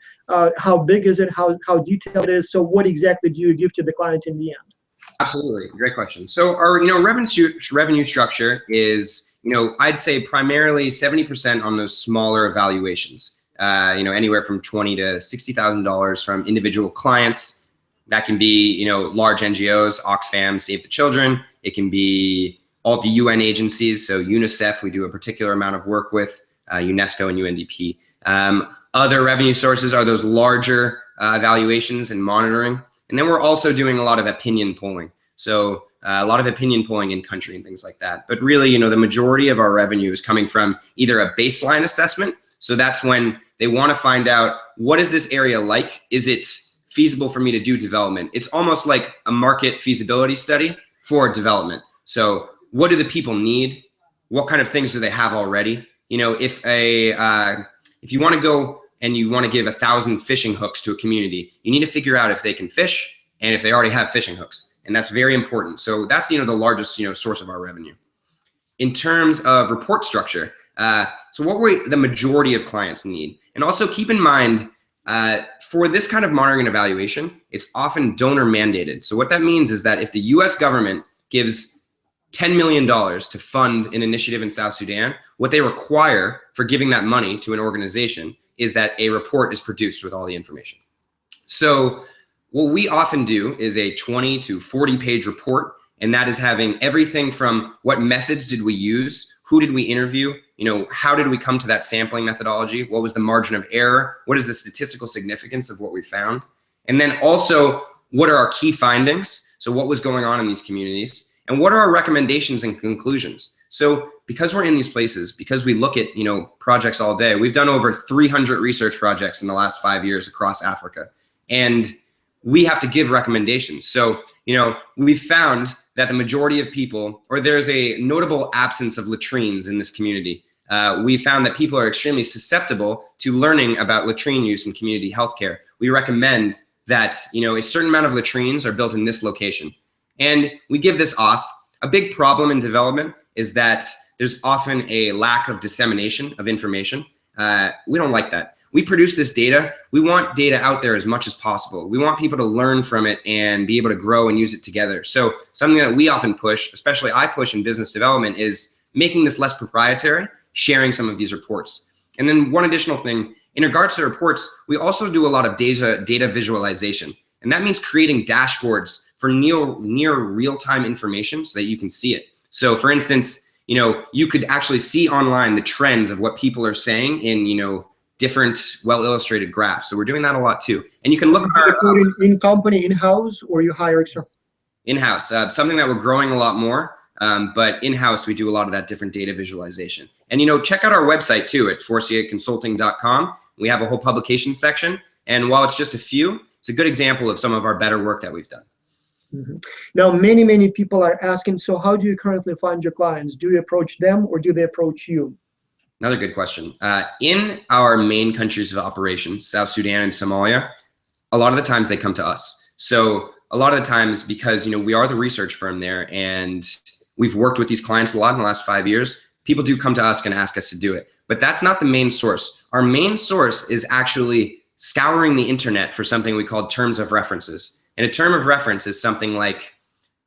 How big is it? How detailed it is? So what exactly do you give to the client in the end? Absolutely, great question. So our revenue structure is I'd say primarily 70% on those smaller evaluations. Anywhere from $20,000 to $60,000 from individual clients. That can be large NGOs, Oxfam, Save the Children. It can be all the UN agencies. So UNICEF, we do a particular amount of work with, UNESCO and UNDP. Other revenue sources are those larger evaluations and monitoring. And then we're also doing a lot of opinion polling. So a lot of opinion polling in country and things like that. But really, the majority of our revenue is coming from either a baseline assessment. So that's when they want to find out, what is this area like? Is it feasible for me to do development? It's almost like a market feasibility study for development. So what do the people need? What kind of things do they have already? If you want to go and you want to give 1,000 fishing hooks to a community, you need to figure out if they can fish and if they already have fishing hooks. And that's very important. So that's, the largest, source of our revenue. In terms of report structure, so what the majority of clients need. And also keep in mind, for this kind of monitoring and evaluation, it's often donor mandated. So what that means is that if the US government gives $10 million to fund an initiative in South Sudan, what they require for giving that money to an organization is that a report is produced with all the information. So what we often do is a 20 to 40 page report, and that is having everything from what methods did we use, who did we interview, how did we come to that sampling methodology, what was the margin of error, what is the statistical significance of what we found, and then also what are our key findings, so what was going on in these communities, and what are our recommendations and conclusions. So because we're in these places, because we look at projects all day, we've done over 300 research projects in the last 5 years across Africa, and we have to give recommendations. So we've found that the majority of people, or there's a notable absence of latrines in this community. We found that people are extremely susceptible to learning about latrine use in community healthcare. We recommend that a certain amount of latrines are built in this location, and we give this off. A big problem in development is that there's often a lack of dissemination of information. We don't like that. We produce this data. We want data out there as much as possible. We want people to learn from it and be able to grow and use it together. So something that we often push, especially I push in business development, is making this less proprietary, sharing some of these reports. And then one additional thing, in regards to reports, we also do a lot of data visualization. And that means creating dashboards for near real-time information so that you can see it. So for instance, you could actually see online the trends of what people are saying in, different well-illustrated graphs. So we're doing that a lot too. And you can look at in company, in-house, or you hire external? In-house, something that we're growing a lot more, but in-house we do a lot of that different data visualization. And check out our website too at FORCIERconsulting.com. We have a whole publication section, and while it's just a few, it's a good example of some of our better work that we've done. Mm-hmm. Now, many people are asking, so how do you currently find your clients? Do you approach them or do they approach you? Another good question. In our main countries of operation, South Sudan and Somalia, a lot of the times they come to us. So a lot of the times, because we are the research firm there and we've worked with these clients a lot in the last 5 years, people do come to us and ask us to do it. But that's not the main source. Our main source is actually scouring the internet for something we call terms of references. And a term of reference is something like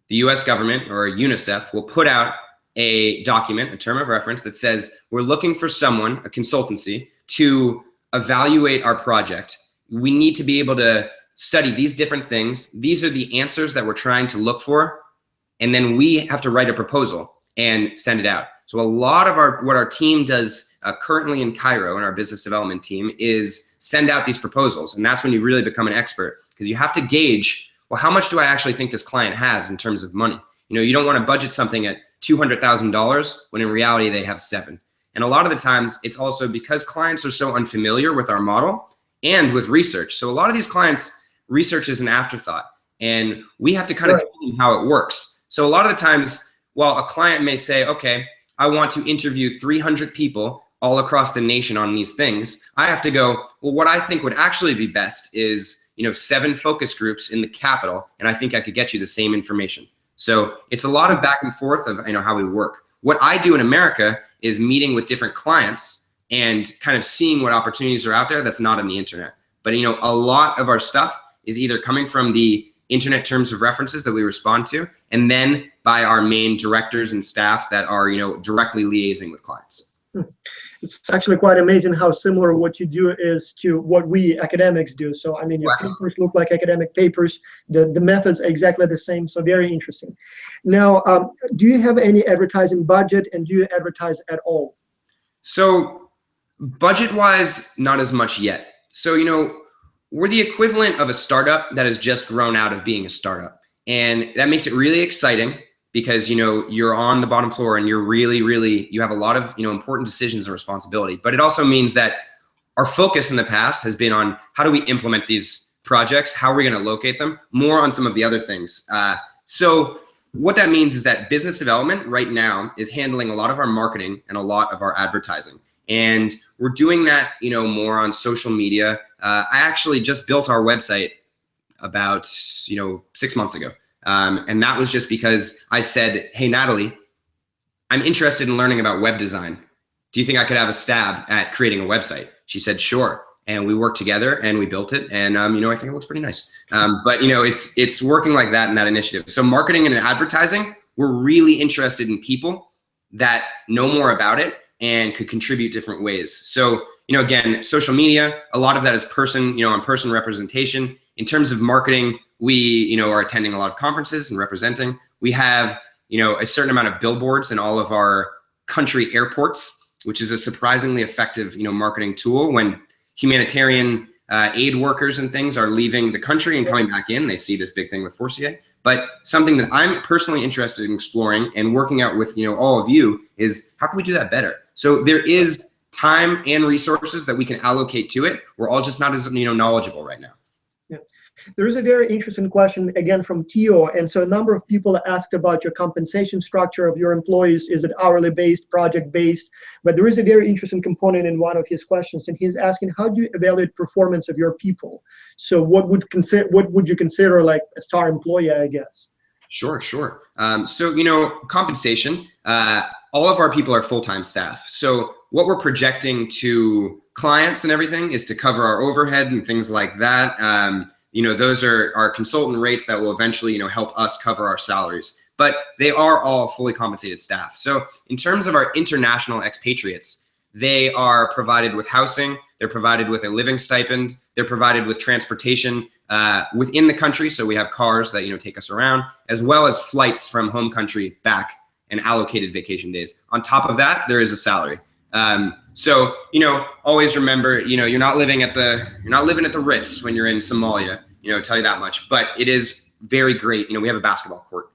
the US government or UNICEF will put out a document, a term of reference that says, we're looking for someone, a consultancy, to evaluate our project. We need to be able to study these different things. These are the answers that we're trying to look for. And then we have to write a proposal and send it out. So a lot of what our team does currently in Cairo, in our business development team, is send out these proposals. And that's when you really become an expert, because you have to gauge, well, how much do I actually think this client has in terms of money? You don't want to budget something at $200,000 when in reality they have 7. And a lot of the times it's also because clients are so unfamiliar with our model and with research. So a lot of these clients, research is an afterthought, and we have to kind of tell them how it works. So a lot of the times, while a client may say, okay, I want to interview 300 people all across the nation on these things, I have to go, well, what I think would actually be best is 7 focus groups in the capital, and I think I could get you the same information. So it's a lot of back and forth of how we work. What I do in America is meeting with different clients and kind of seeing what opportunities are out there that's not on the internet. But a lot of our stuff is either coming from the internet terms of references that we respond to, and then by our main directors and staff that are, directly liaising with clients. It's actually quite amazing how similar what you do is to what we academics do. So, I mean, your papers look like academic papers. The methods are exactly the same. So very interesting. Now, do you have any advertising budget, and do you advertise at all? So budget-wise, not as much yet. So, we're the equivalent of a startup that has just grown out of being a startup. And that makes it really exciting because, you're on the bottom floor and you're really, you have a lot of, important decisions and responsibility. But it also means that our focus in the past has been on how do we implement these projects? How are we going to locate them? More on some of the other things. So what that means is that business development right now is handling a lot of our marketing and a lot of our advertising. And we're doing that, more on social media. I actually just built our website about, 6 months ago. And that was just because I said, hey, Natalie, I'm interested in learning about web design. Do you think I could have a stab at creating a website? She said, sure. And we worked together and we built it. And, I think it looks pretty nice. But, it's working like that in that initiative. So marketing and advertising, we're really interested in people that know more about it and could contribute different ways. So, again, social media, a lot of that is on-person representation. In terms of marketing, we, are attending a lot of conferences and representing. We have, a certain amount of billboards in all of our country airports, which is a surprisingly effective, marketing tool. When humanitarian aid workers and things are leaving the country and coming back in, they see this big thing with FORCIER. But something that I'm personally interested in exploring and working out with, all of you is how can we do that better? So there is time and resources that we can allocate to it. We're all just not as, knowledgeable right now. Yeah. There is a very interesting question again from Tio. And so a number of people asked about your compensation structure of your employees. Is it hourly based, project based? But there is a very interesting component in one of his questions, and he's asking, how do you evaluate performance of your people? So what would you consider like a star employee, I guess? Sure. So, compensation, all of our people are full-time staff. So what we're projecting to clients and everything is to cover our overhead and things like that. Those are our consultant rates that will eventually, help us cover our salaries, but they are all fully compensated staff. So in terms of our international expatriates, they are provided with housing, they're provided with a living stipend, they're provided with transportation within the country. So we have cars that, take us around, as well as flights from home country back and allocated vacation days. On top of that, there is a salary. So, always remember, you're not living at the Ritz when you're in Somalia, tell you that much, but it is very great. We have a basketball court.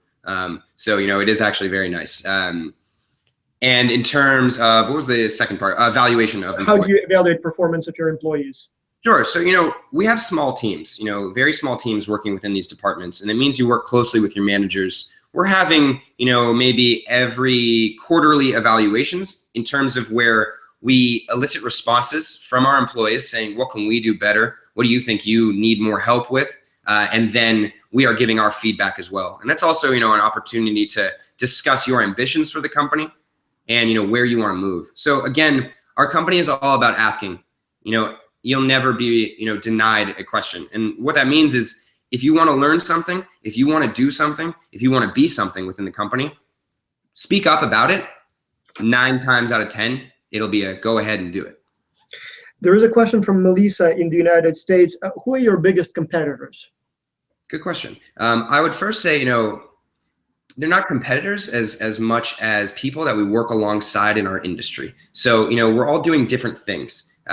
So, it is actually very nice. And in terms of, what was the second part? Evaluation of employees. How do you evaluate performance of your employees? Sure. So, we have small teams, very small teams working within these departments. And it means you work closely with your managers. We're having, maybe every quarterly evaluations in terms of where we elicit responses from our employees saying, what can we do better? What do you think you need more help with? And then we are giving our feedback as well. And that's also, an opportunity to discuss your ambitions for the company and, where you want to move. So again, our company is all about asking, you'll never be, denied a question. And what that means is, if you want to learn something, if you want to do something, if you want to be something within the company, speak up about it. 9 times out of 10, it'll be a go ahead and do it. There is a question from Melissa in the United States. Who are your biggest competitors? Good question. I would first say, they're not competitors as much as people that we work alongside in our industry. So, we're all doing different things.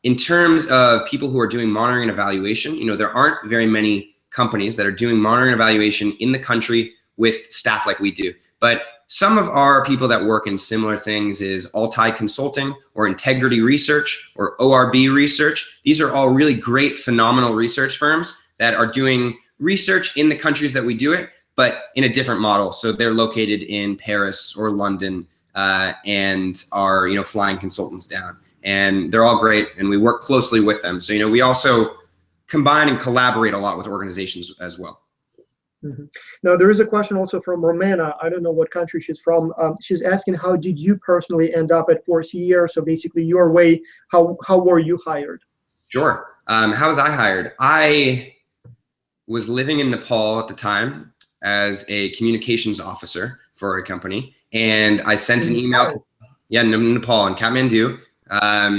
In terms of people who are doing monitoring and evaluation, there aren't very many companies that are doing monitoring and evaluation in the country with staff like we do. But some of our people that work in similar things is Altai Consulting or Integrity Research or ORB Research. These are all really great, phenomenal research firms that are doing research in the countries that we do it, but in a different model. So they're located in Paris or London and are, flying consultants down. And they're all great, and we work closely with them. So, we also combine and collaborate a lot with organizations as well. Mm-hmm. Now, there is a question also from Romana. I don't know what country she's from. She's asking, how did you personally end up at FORCIER? So basically your way, how were you hired? Sure. How was I hired? I was living in Nepal at the time as a communications officer for a company. And I sent an email to, Nepal in Kathmandu.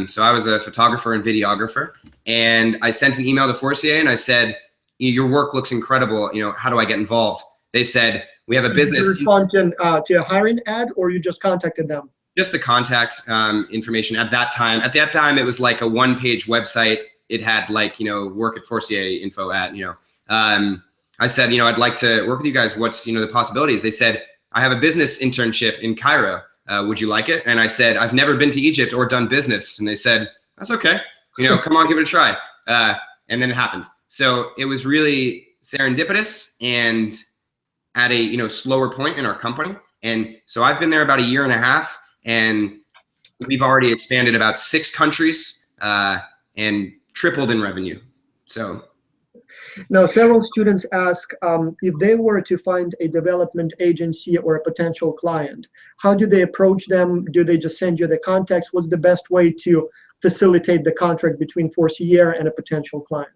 So I was a photographer and videographer. And I sent an email to FORCIER and I said, your work looks incredible. How do I get involved? They said, we have a business. Did you respond to a hiring ad, or you just contacted them? Just the contact information at that time. At that time, it was like a one-page website. It had like, work at FORCIER info at, I said, I'd like to work with you guys. What's, the possibilities? They said, I have a business internship in Cairo. Would you like it? And I said, I've never been to Egypt or done business. And they said, that's okay. Come on, give it a try. And then it happened. So it was really serendipitous and at a, slower point in our company. And so I've been there about 1.5 years and we've already expanded about 6 countries and tripled in revenue. So. Now, several students ask if they were to find a development agency or a potential client, how do they approach them? Do they just send you the contacts? What's the best way to facilitate the contract between FORCIER and a potential client?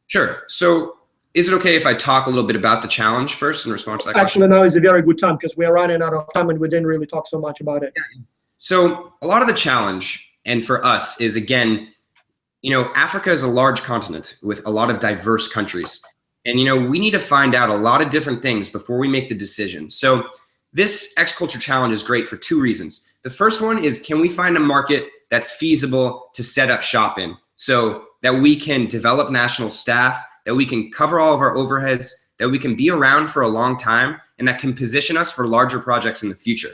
Sure. So is it okay if I talk a little bit about the challenge first in response to that question? Actually, now is a very good time because we are running out of time and we didn't really talk so much about it. So a lot of the challenge, and for us, is again, Africa is a large continent with a lot of diverse countries. And, we need to find out a lot of different things before we make the decision. So this X-Culture Challenge is great for 2 reasons. The first one is, can we find a market that's feasible to set up shop in so that we can develop national staff, that we can cover all of our overheads, that we can be around for a long time, and that can position us for larger projects in the future.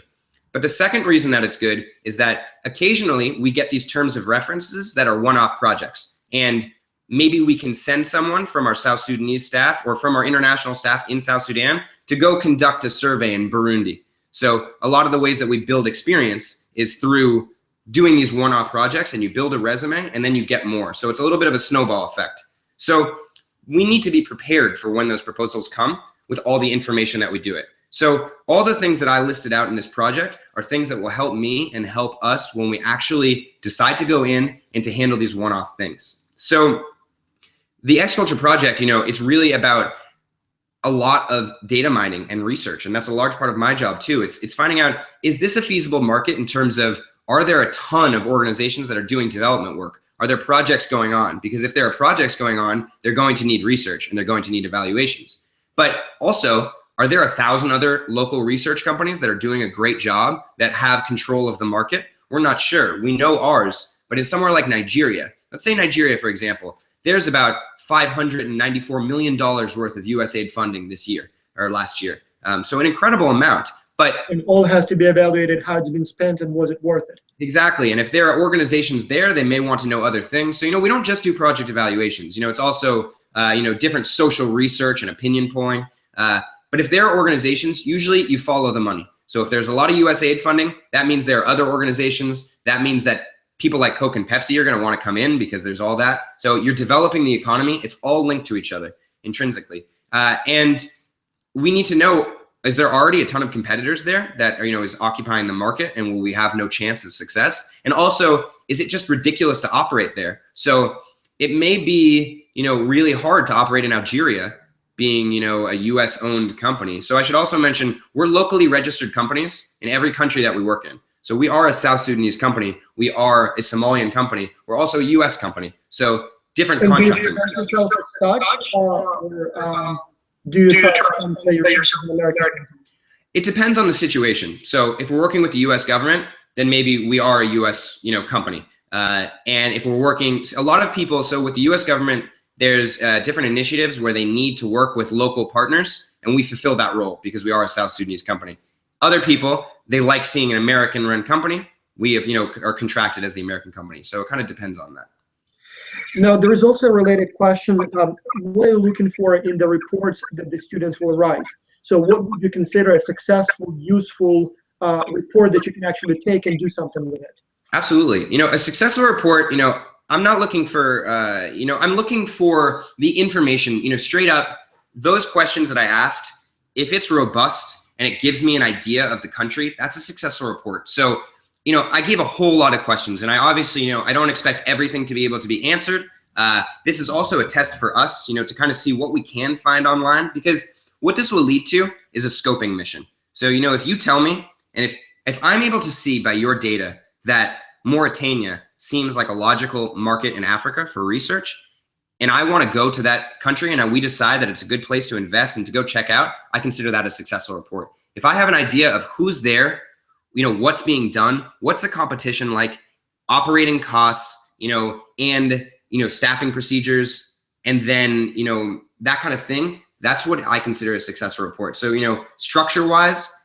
But the second reason that it's good is that occasionally we get these terms of references that are one-off projects. And maybe we can send someone from our South Sudanese staff or from our international staff in South Sudan to go conduct a survey in Burundi. So a lot of the ways that we build experience is through doing these one-off projects, and you build a resume and then you get more. So it's a little bit of a snowball effect. So we need to be prepared for when those proposals come with all the information that we do it. So all the things that I listed out in this project are things that will help me and help us when we actually decide to go in and to handle these one-off things. So the X-Culture project, it's really about a lot of data mining and research. And that's a large part of my job too. It's finding out, is this a feasible market in terms of, are there a ton of organizations that are doing development work? Are there projects going on? Because if there are projects going on, they're going to need research and they're going to need evaluations. But also, are there 1,000 other local research companies that are doing a great job that have control of the market? We're not sure. We know ours, but in somewhere like Nigeria, let's say Nigeria, for example, there's about $594 million worth of USAID funding this year or last year. So an incredible amount. And all has to be evaluated, how it's been spent and was it worth it? Exactly. And if there are organizations there, they may want to know other things. So, we don't just do project evaluations. It's also, different social research and opinion polling. But if there are organizations, usually you follow the money. So if there's a lot of USAID funding, that means there are other organizations. That means that people like Coke and Pepsi are going to want to come in because there's all that. So you're developing the economy. It's all linked to each other intrinsically. And we need to know, is there already a ton of competitors there that are, is occupying the market, and will we have no chance of success? And also, is it just ridiculous to operate there? So it may be, really hard to operate in Algeria, being, a US owned company. So I should also mention, we're locally registered companies in every country that we work in. So we are a South Sudanese company. We are a Somalian company. We're also a US company. So different contracting. Do you try to play yourself in American? It depends on the situation. So if we're working with the US government, then maybe we are a US, company. And if we're working, a lot of people, so with the US government, there's different initiatives where they need to work with local partners, and we fulfill that role because we are a South Sudanese company. Other people, they like seeing an American-run company. We have, are contracted as the American company. So it kind of depends on that. Now, there is also a related question. What are you looking for in the reports that the students will write? So what would you consider a successful, useful report that you can actually take and do something with it? Absolutely. A successful report, I'm not looking for, I'm looking for the information, straight up, those questions that I asked, if it's robust and it gives me an idea of the country, that's a successful report. So, I gave a whole lot of questions, and I obviously, I don't expect everything to be able to be answered, This is also a test for us, to kind of see what we can find online, because what this will lead to is a scoping mission. So, if you tell me, and if I'm able to see by your data that Mauritania seems like a logical market in Africa for research, and I want to go to that country and we decide that it's a good place to invest and to go check out, I consider that a successful report. If I have an idea of who's there, what's being done, what's the competition like, operating costs, and, staffing procedures, and then, that kind of thing, that's what I consider a successful report. So, structure-wise,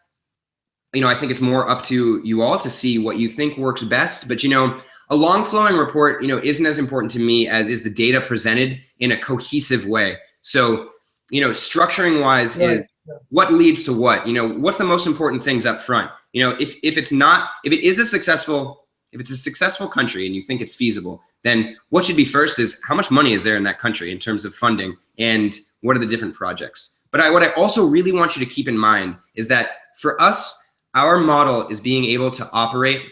I think it's more up to you all to see what you think works best. But, a long flowing report, isn't as important to me as is the data presented in a cohesive way. So, structuring wise is what leads to what, what's the most important things up front? If it's a successful country and you think it's feasible, then what should be first is how much money is there in that country in terms of funding and what are the different projects? But what I also really want you to keep in mind is that for us, our model is being able to operate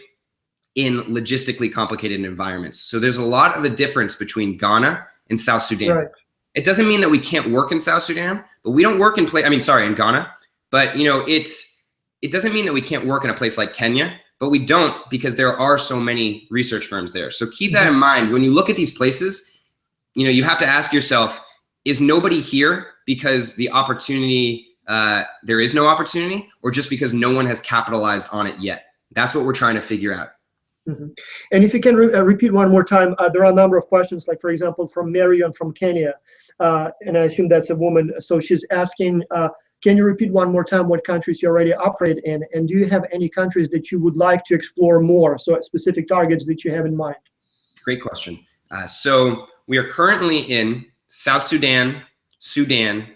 in logistically complicated environments. So there's a lot of a difference between Ghana and South Sudan. Right. It doesn't mean that we can't work in South Sudan, but we don't work in in Ghana. But it doesn't mean that we can't work in a place like Kenya, but we don't, because there are so many research firms there. So keep that in mind. When you look at these places, you have to ask yourself, is nobody here because the opportunity, there is no opportunity, or just because no one has capitalized on it yet? That's what we're trying to figure out. Mm-hmm. And if you can repeat one more time, there are a number of questions, like, for example, from Marion from Kenya, and I assume that's a woman. So she's asking, can you repeat one more time what countries you already operate in? And do you have any countries that you would like to explore more? So specific targets that you have in mind? Great question. So we are currently in South Sudan, Sudan,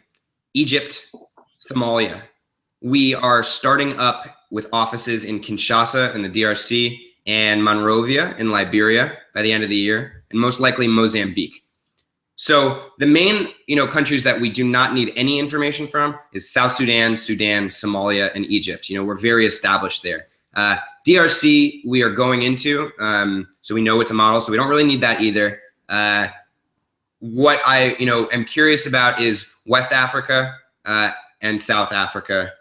Egypt, Somalia. We are starting up with offices in Kinshasa in the DRC, and Monrovia in Liberia by the end of the year, and most likely Mozambique. So the main, countries that we do not need any information from is South Sudan, Somalia, and Egypt. We're very established there. DRC we are going into, so we know it's a model, so we don't really need that either. What I, am curious about is West Africa and South Africa,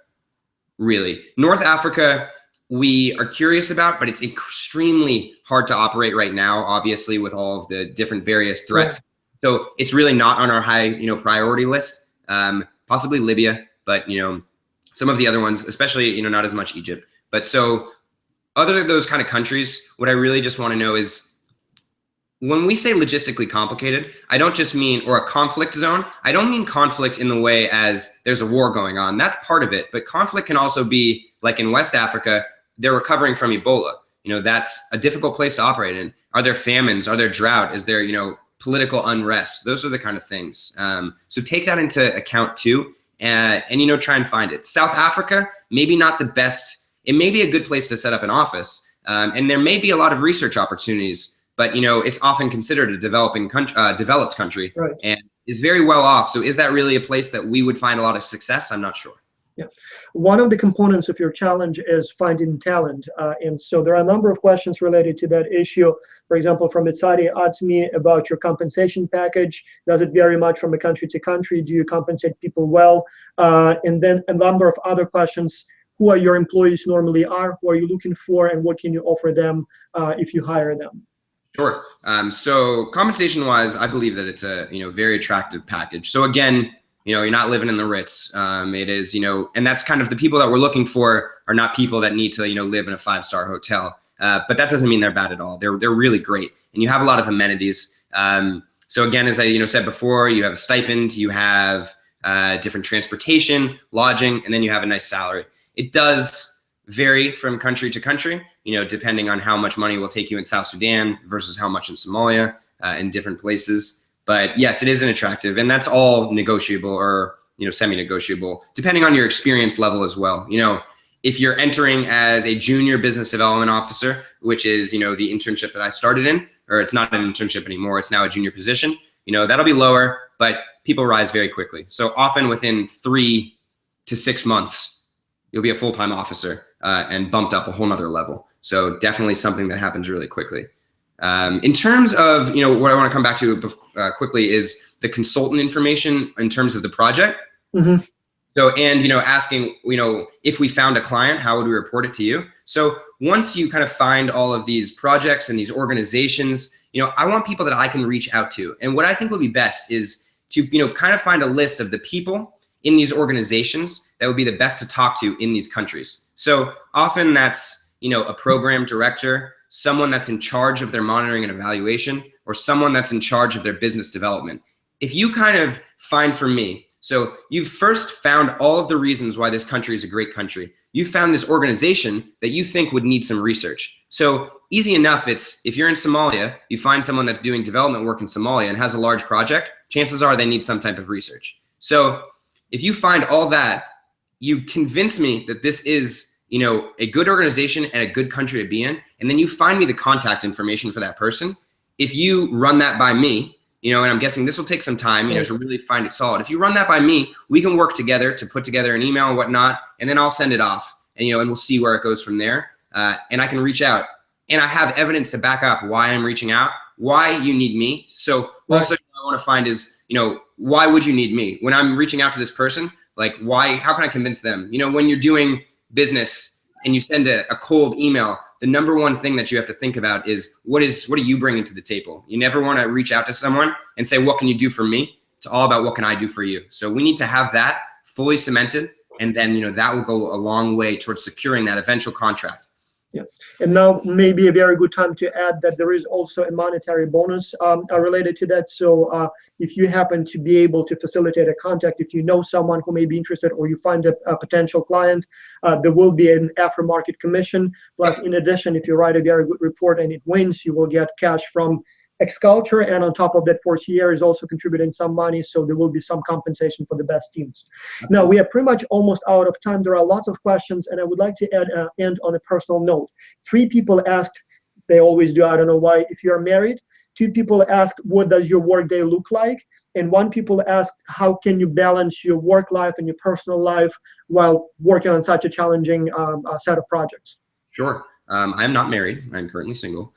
really. North Africa, we are curious about, but it's extremely hard to operate right now, obviously, with all of the different various threats. Right. So it's really not on our high, priority list. Possibly Libya, but some of the other ones, especially not as much Egypt. But so other than those kind of countries, what I really just want to know is, when we say logistically complicated, I don't just mean, or a conflict zone, I don't mean conflict in the way as there's a war going on. That's part of it. But conflict can also be, like in West Africa, they're recovering from Ebola. That's a difficult place to operate in. Are there famines? Are there drought? Is there, political unrest? Those are the kind of things. So take that into account too, and try and find it. South Africa, maybe not the best. It may be a good place to set up an office, and there may be a lot of research opportunities, but it's often considered a developed country, right, and is very well off. So is that really a place that we would find a lot of success? I'm not sure. Yeah. One of the components of your challenge is finding talent. And so there are a number of questions related to that issue. For example, from Itzadi asked me about your compensation package. Does it vary much from country to country? Do you compensate people well? And then a number of other questions. Who are your employees normally are? Who are you looking for? And what can you offer them if you hire them? Sure. So compensation wise, I believe that it's a very attractive package. So again, you're not living in the Ritz. It is, and that's kind of the people that we're looking for are not people that need to, live in a 5-star hotel. But that doesn't mean they're bad at all. They're really great. And you have a lot of amenities. So again, as I, said before, you have a stipend, you have different transportation, lodging, and then you have a nice salary. It does vary from country to country, depending on how much money will take you in South Sudan versus how much in Somalia, in different places. But yes, it is an attractive, and that's all negotiable or, semi-negotiable, depending on your experience level as well. If you're entering as a junior business development officer, which is, the internship that I started in, or it's not an internship anymore, it's now a junior position, that'll be lower, but people rise very quickly. So often within 3 to 6 months, you'll be a full-time officer and bumped up a whole nother level. So definitely something that happens really quickly. In terms of, what I want to come back to quickly is the consultant information in terms of the project. Mm-hmm. So, and, asking, if we found a client, how would we report it to you? So once you kind of find all of these projects and these organizations, I want people that I can reach out to. And what I think would be best is to, kind of find a list of the people in these organizations that would be the best to talk to in these countries. So often that's, a program director, someone that's in charge of their monitoring and evaluation, or someone that's in charge of their business development. If you kind of find for me, so you've first found all of the reasons why this country is a great country. You found this organization that you think would need some research. So easy enough, it's if you're in Somalia, you find someone that's doing development work in Somalia and has a large project, chances are they need some type of research. So if you find all that, you convince me that this is, a good organization and a good country to be in, and then you find me the contact information for that person. If you run that by me, and I'm guessing this will take some time, to really find it solid. If you run that by me, we can work together to put together an email and whatnot, and then I'll send it off, and we'll see where it goes from there. And I can reach out, and I have evidence to back up why I'm reaching out, why you need me. So also what I want to find is, why would you need me when I'm reaching out to this person? Like, why? How can I convince them? When you're doing business and you send a cold email, the number one thing that you have to think about is what are you bringing to the table? You never want to reach out to someone and say, what can you do for me? It's all about what can I do for you? So we need to have that fully cemented, and then that will go a long way towards securing that eventual contract. Yeah, and now maybe a very good time to add that there is also a monetary bonus related to that. So if you happen to be able to facilitate a contact, if you know someone who may be interested, or you find a potential client, there will be an aftermarket commission. Plus, in addition, if you write a very good report and it wins, you will get cash from X-Culture, and on top of that, FORCIER is also contributing some money, so there will be some compensation for the best teams. Now, we are pretty much almost out of time. There are lots of questions, and I would like to end on a personal note. 3 people asked, they always do, I don't know why, if you're married. 2 people asked, what does your workday look like? And 1 people asked, how can you balance your work life and your personal life while working on such a challenging set of projects? Sure. I'm not married. I'm currently single.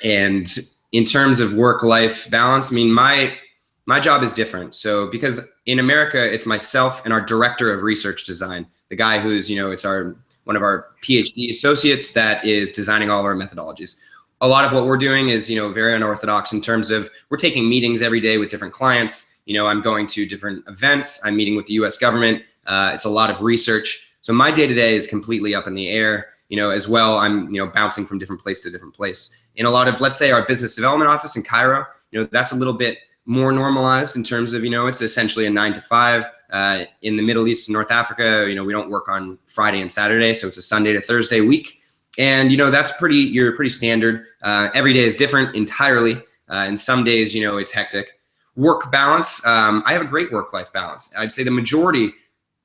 And in terms of work-life balance, I mean, my job is different. So because in America, it's myself and our director of research design, the guy who's, it's one of our PhD associates that is designing all of our methodologies. A lot of what we're doing is, very unorthodox in terms of we're taking meetings every day with different clients. I'm going to different events. I'm meeting with the US government. It's a lot of research. So my day-to-day is completely up in the air. As well, I'm, bouncing from different place to different place. In a lot of, let's say, our business development office in Cairo, that's a little bit more normalized in terms of, it's essentially a 9 to 5. In the Middle East and North Africa, we don't work on Friday and Saturday, so it's a Sunday to Thursday week. And, that's you're pretty standard. Every day is different entirely. And some days, it's hectic. Work balance, I have a great work-life balance. I'd say the majority,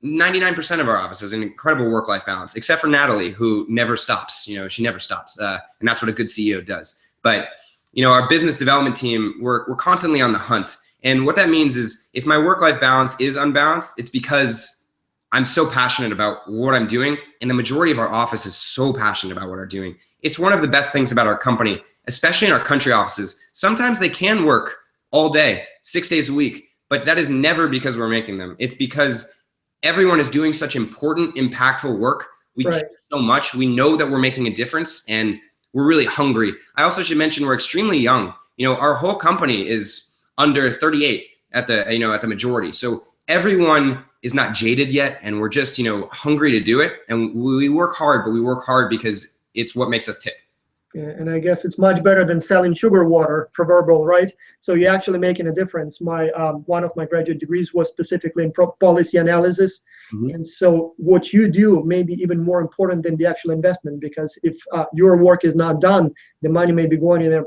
99% of our office has an incredible work-life balance, except for Natalie, who never stops. She never stops, and that's what a good CEO does. But our business development team, we're constantly on the hunt, and what that means is if my work-life balance is unbalanced, it's because I'm so passionate about what I'm doing, and the majority of our office is so passionate about what we're doing. It's one of the best things about our company, especially in our country offices. Sometimes they can work all day, 6 days a week, but that is never because we're making them. It's because everyone is doing such important, impactful work. We care so much. We know that we're making a difference, and we're really hungry. I also should mention we're extremely young. Our whole company is under 38 at the majority. So everyone is not jaded yet, and we're just hungry to do it. And we work hard, but we work hard because it's what makes us tick. Yeah, and I guess it's much better than selling sugar water, proverbial, right? So you're actually making a difference. One of my graduate degrees was specifically in policy analysis. Mm-hmm. And so what you do may be even more important than the actual investment, because if your work is not done, the money may be going in a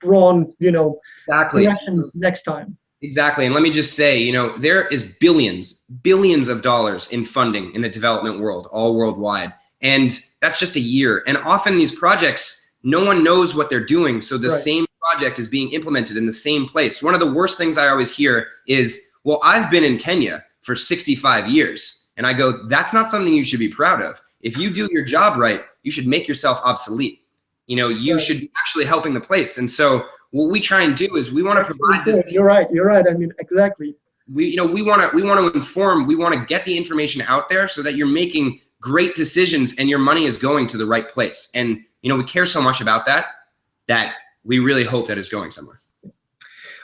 wrong, direction next time. Exactly. And let me just say, there is billions of dollars in funding in the development world, all worldwide. And that's just a year. And often these projects, no one knows what they're doing. So the same project is being implemented in the same place. One of the worst things I always hear is, well, I've been in Kenya for 65 years. And I go, that's not something you should be proud of. If you do your job right, you should make yourself obsolete. you should be actually helping the place. And so what we try and do is we want to provide this. You're right. I mean, exactly. We want to inform, we want to get the information out there so that you're making great decisions and your money is going to the right place. And, we care so much about that we really hope that it's going somewhere.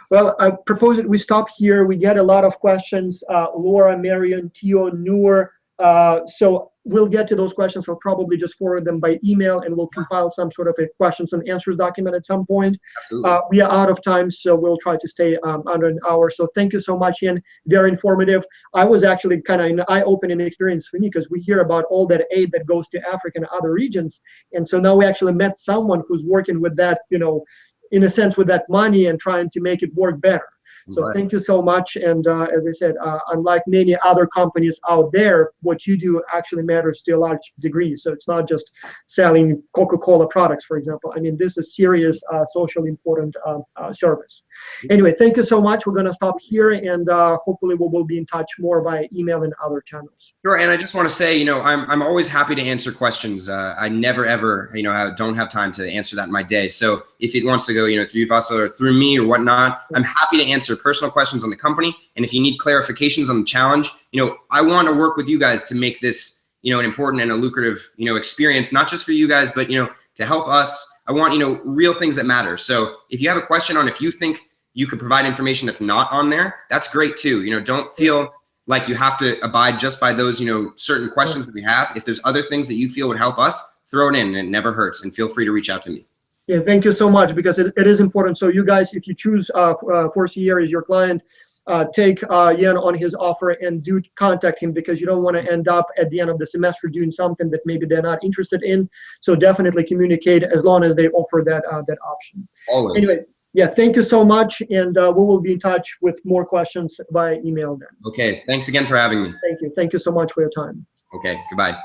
Well, I propose that we stop here. We get a lot of questions, Laura, Marion, Tio, Noor. So we'll get to those questions. I'll probably just forward them by email, and we'll compile some sort of a questions and answers document at some point. Absolutely. We are out of time, so we'll try to stay under an hour. So thank you so much, Ian. Very informative. I was actually kind of an eye-opening experience for me, because we hear about all that aid that goes to Africa and other regions. And so now we actually met someone who's working with that, in a sense, with that money and trying to make it work better. So thank you so much. And as I said, unlike many other companies out there, what you do actually matters to a large degree. So it's not just selling Coca-Cola products, for example. I mean, this is serious, socially important service. Anyway, thank you so much. We're going to stop here, and hopefully we will be in touch more by email and other channels. Sure. And I just want to say, I'm always happy to answer questions. I never, ever, I don't have time to answer that in my day. So if it wants to go, through Vasa or through me or whatnot, I'm happy to answer personal questions on the company. And if you need clarifications on the challenge, I want to work with you guys to make this, an important and a lucrative, experience, not just for you guys, but, to help us. I want, real things that matter. So if you have a question on if you think you could provide information that's not on there, that's great too. Don't feel like you have to abide just by those, certain questions that we have. If there's other things that you feel would help us, throw it in, and it never hurts. And feel free to reach out to me. Yeah, thank you so much, because it is important. So you guys, if you choose FORCIER as your client, take Jan on his offer and do contact him, because you don't want to end up at the end of the semester doing something that maybe they're not interested in. So definitely communicate as long as they offer that option. Always. Anyway, yeah, thank you so much, and we will be in touch with more questions by email then. Okay, thanks again for having me. Thank you so much for your time. Okay, goodbye.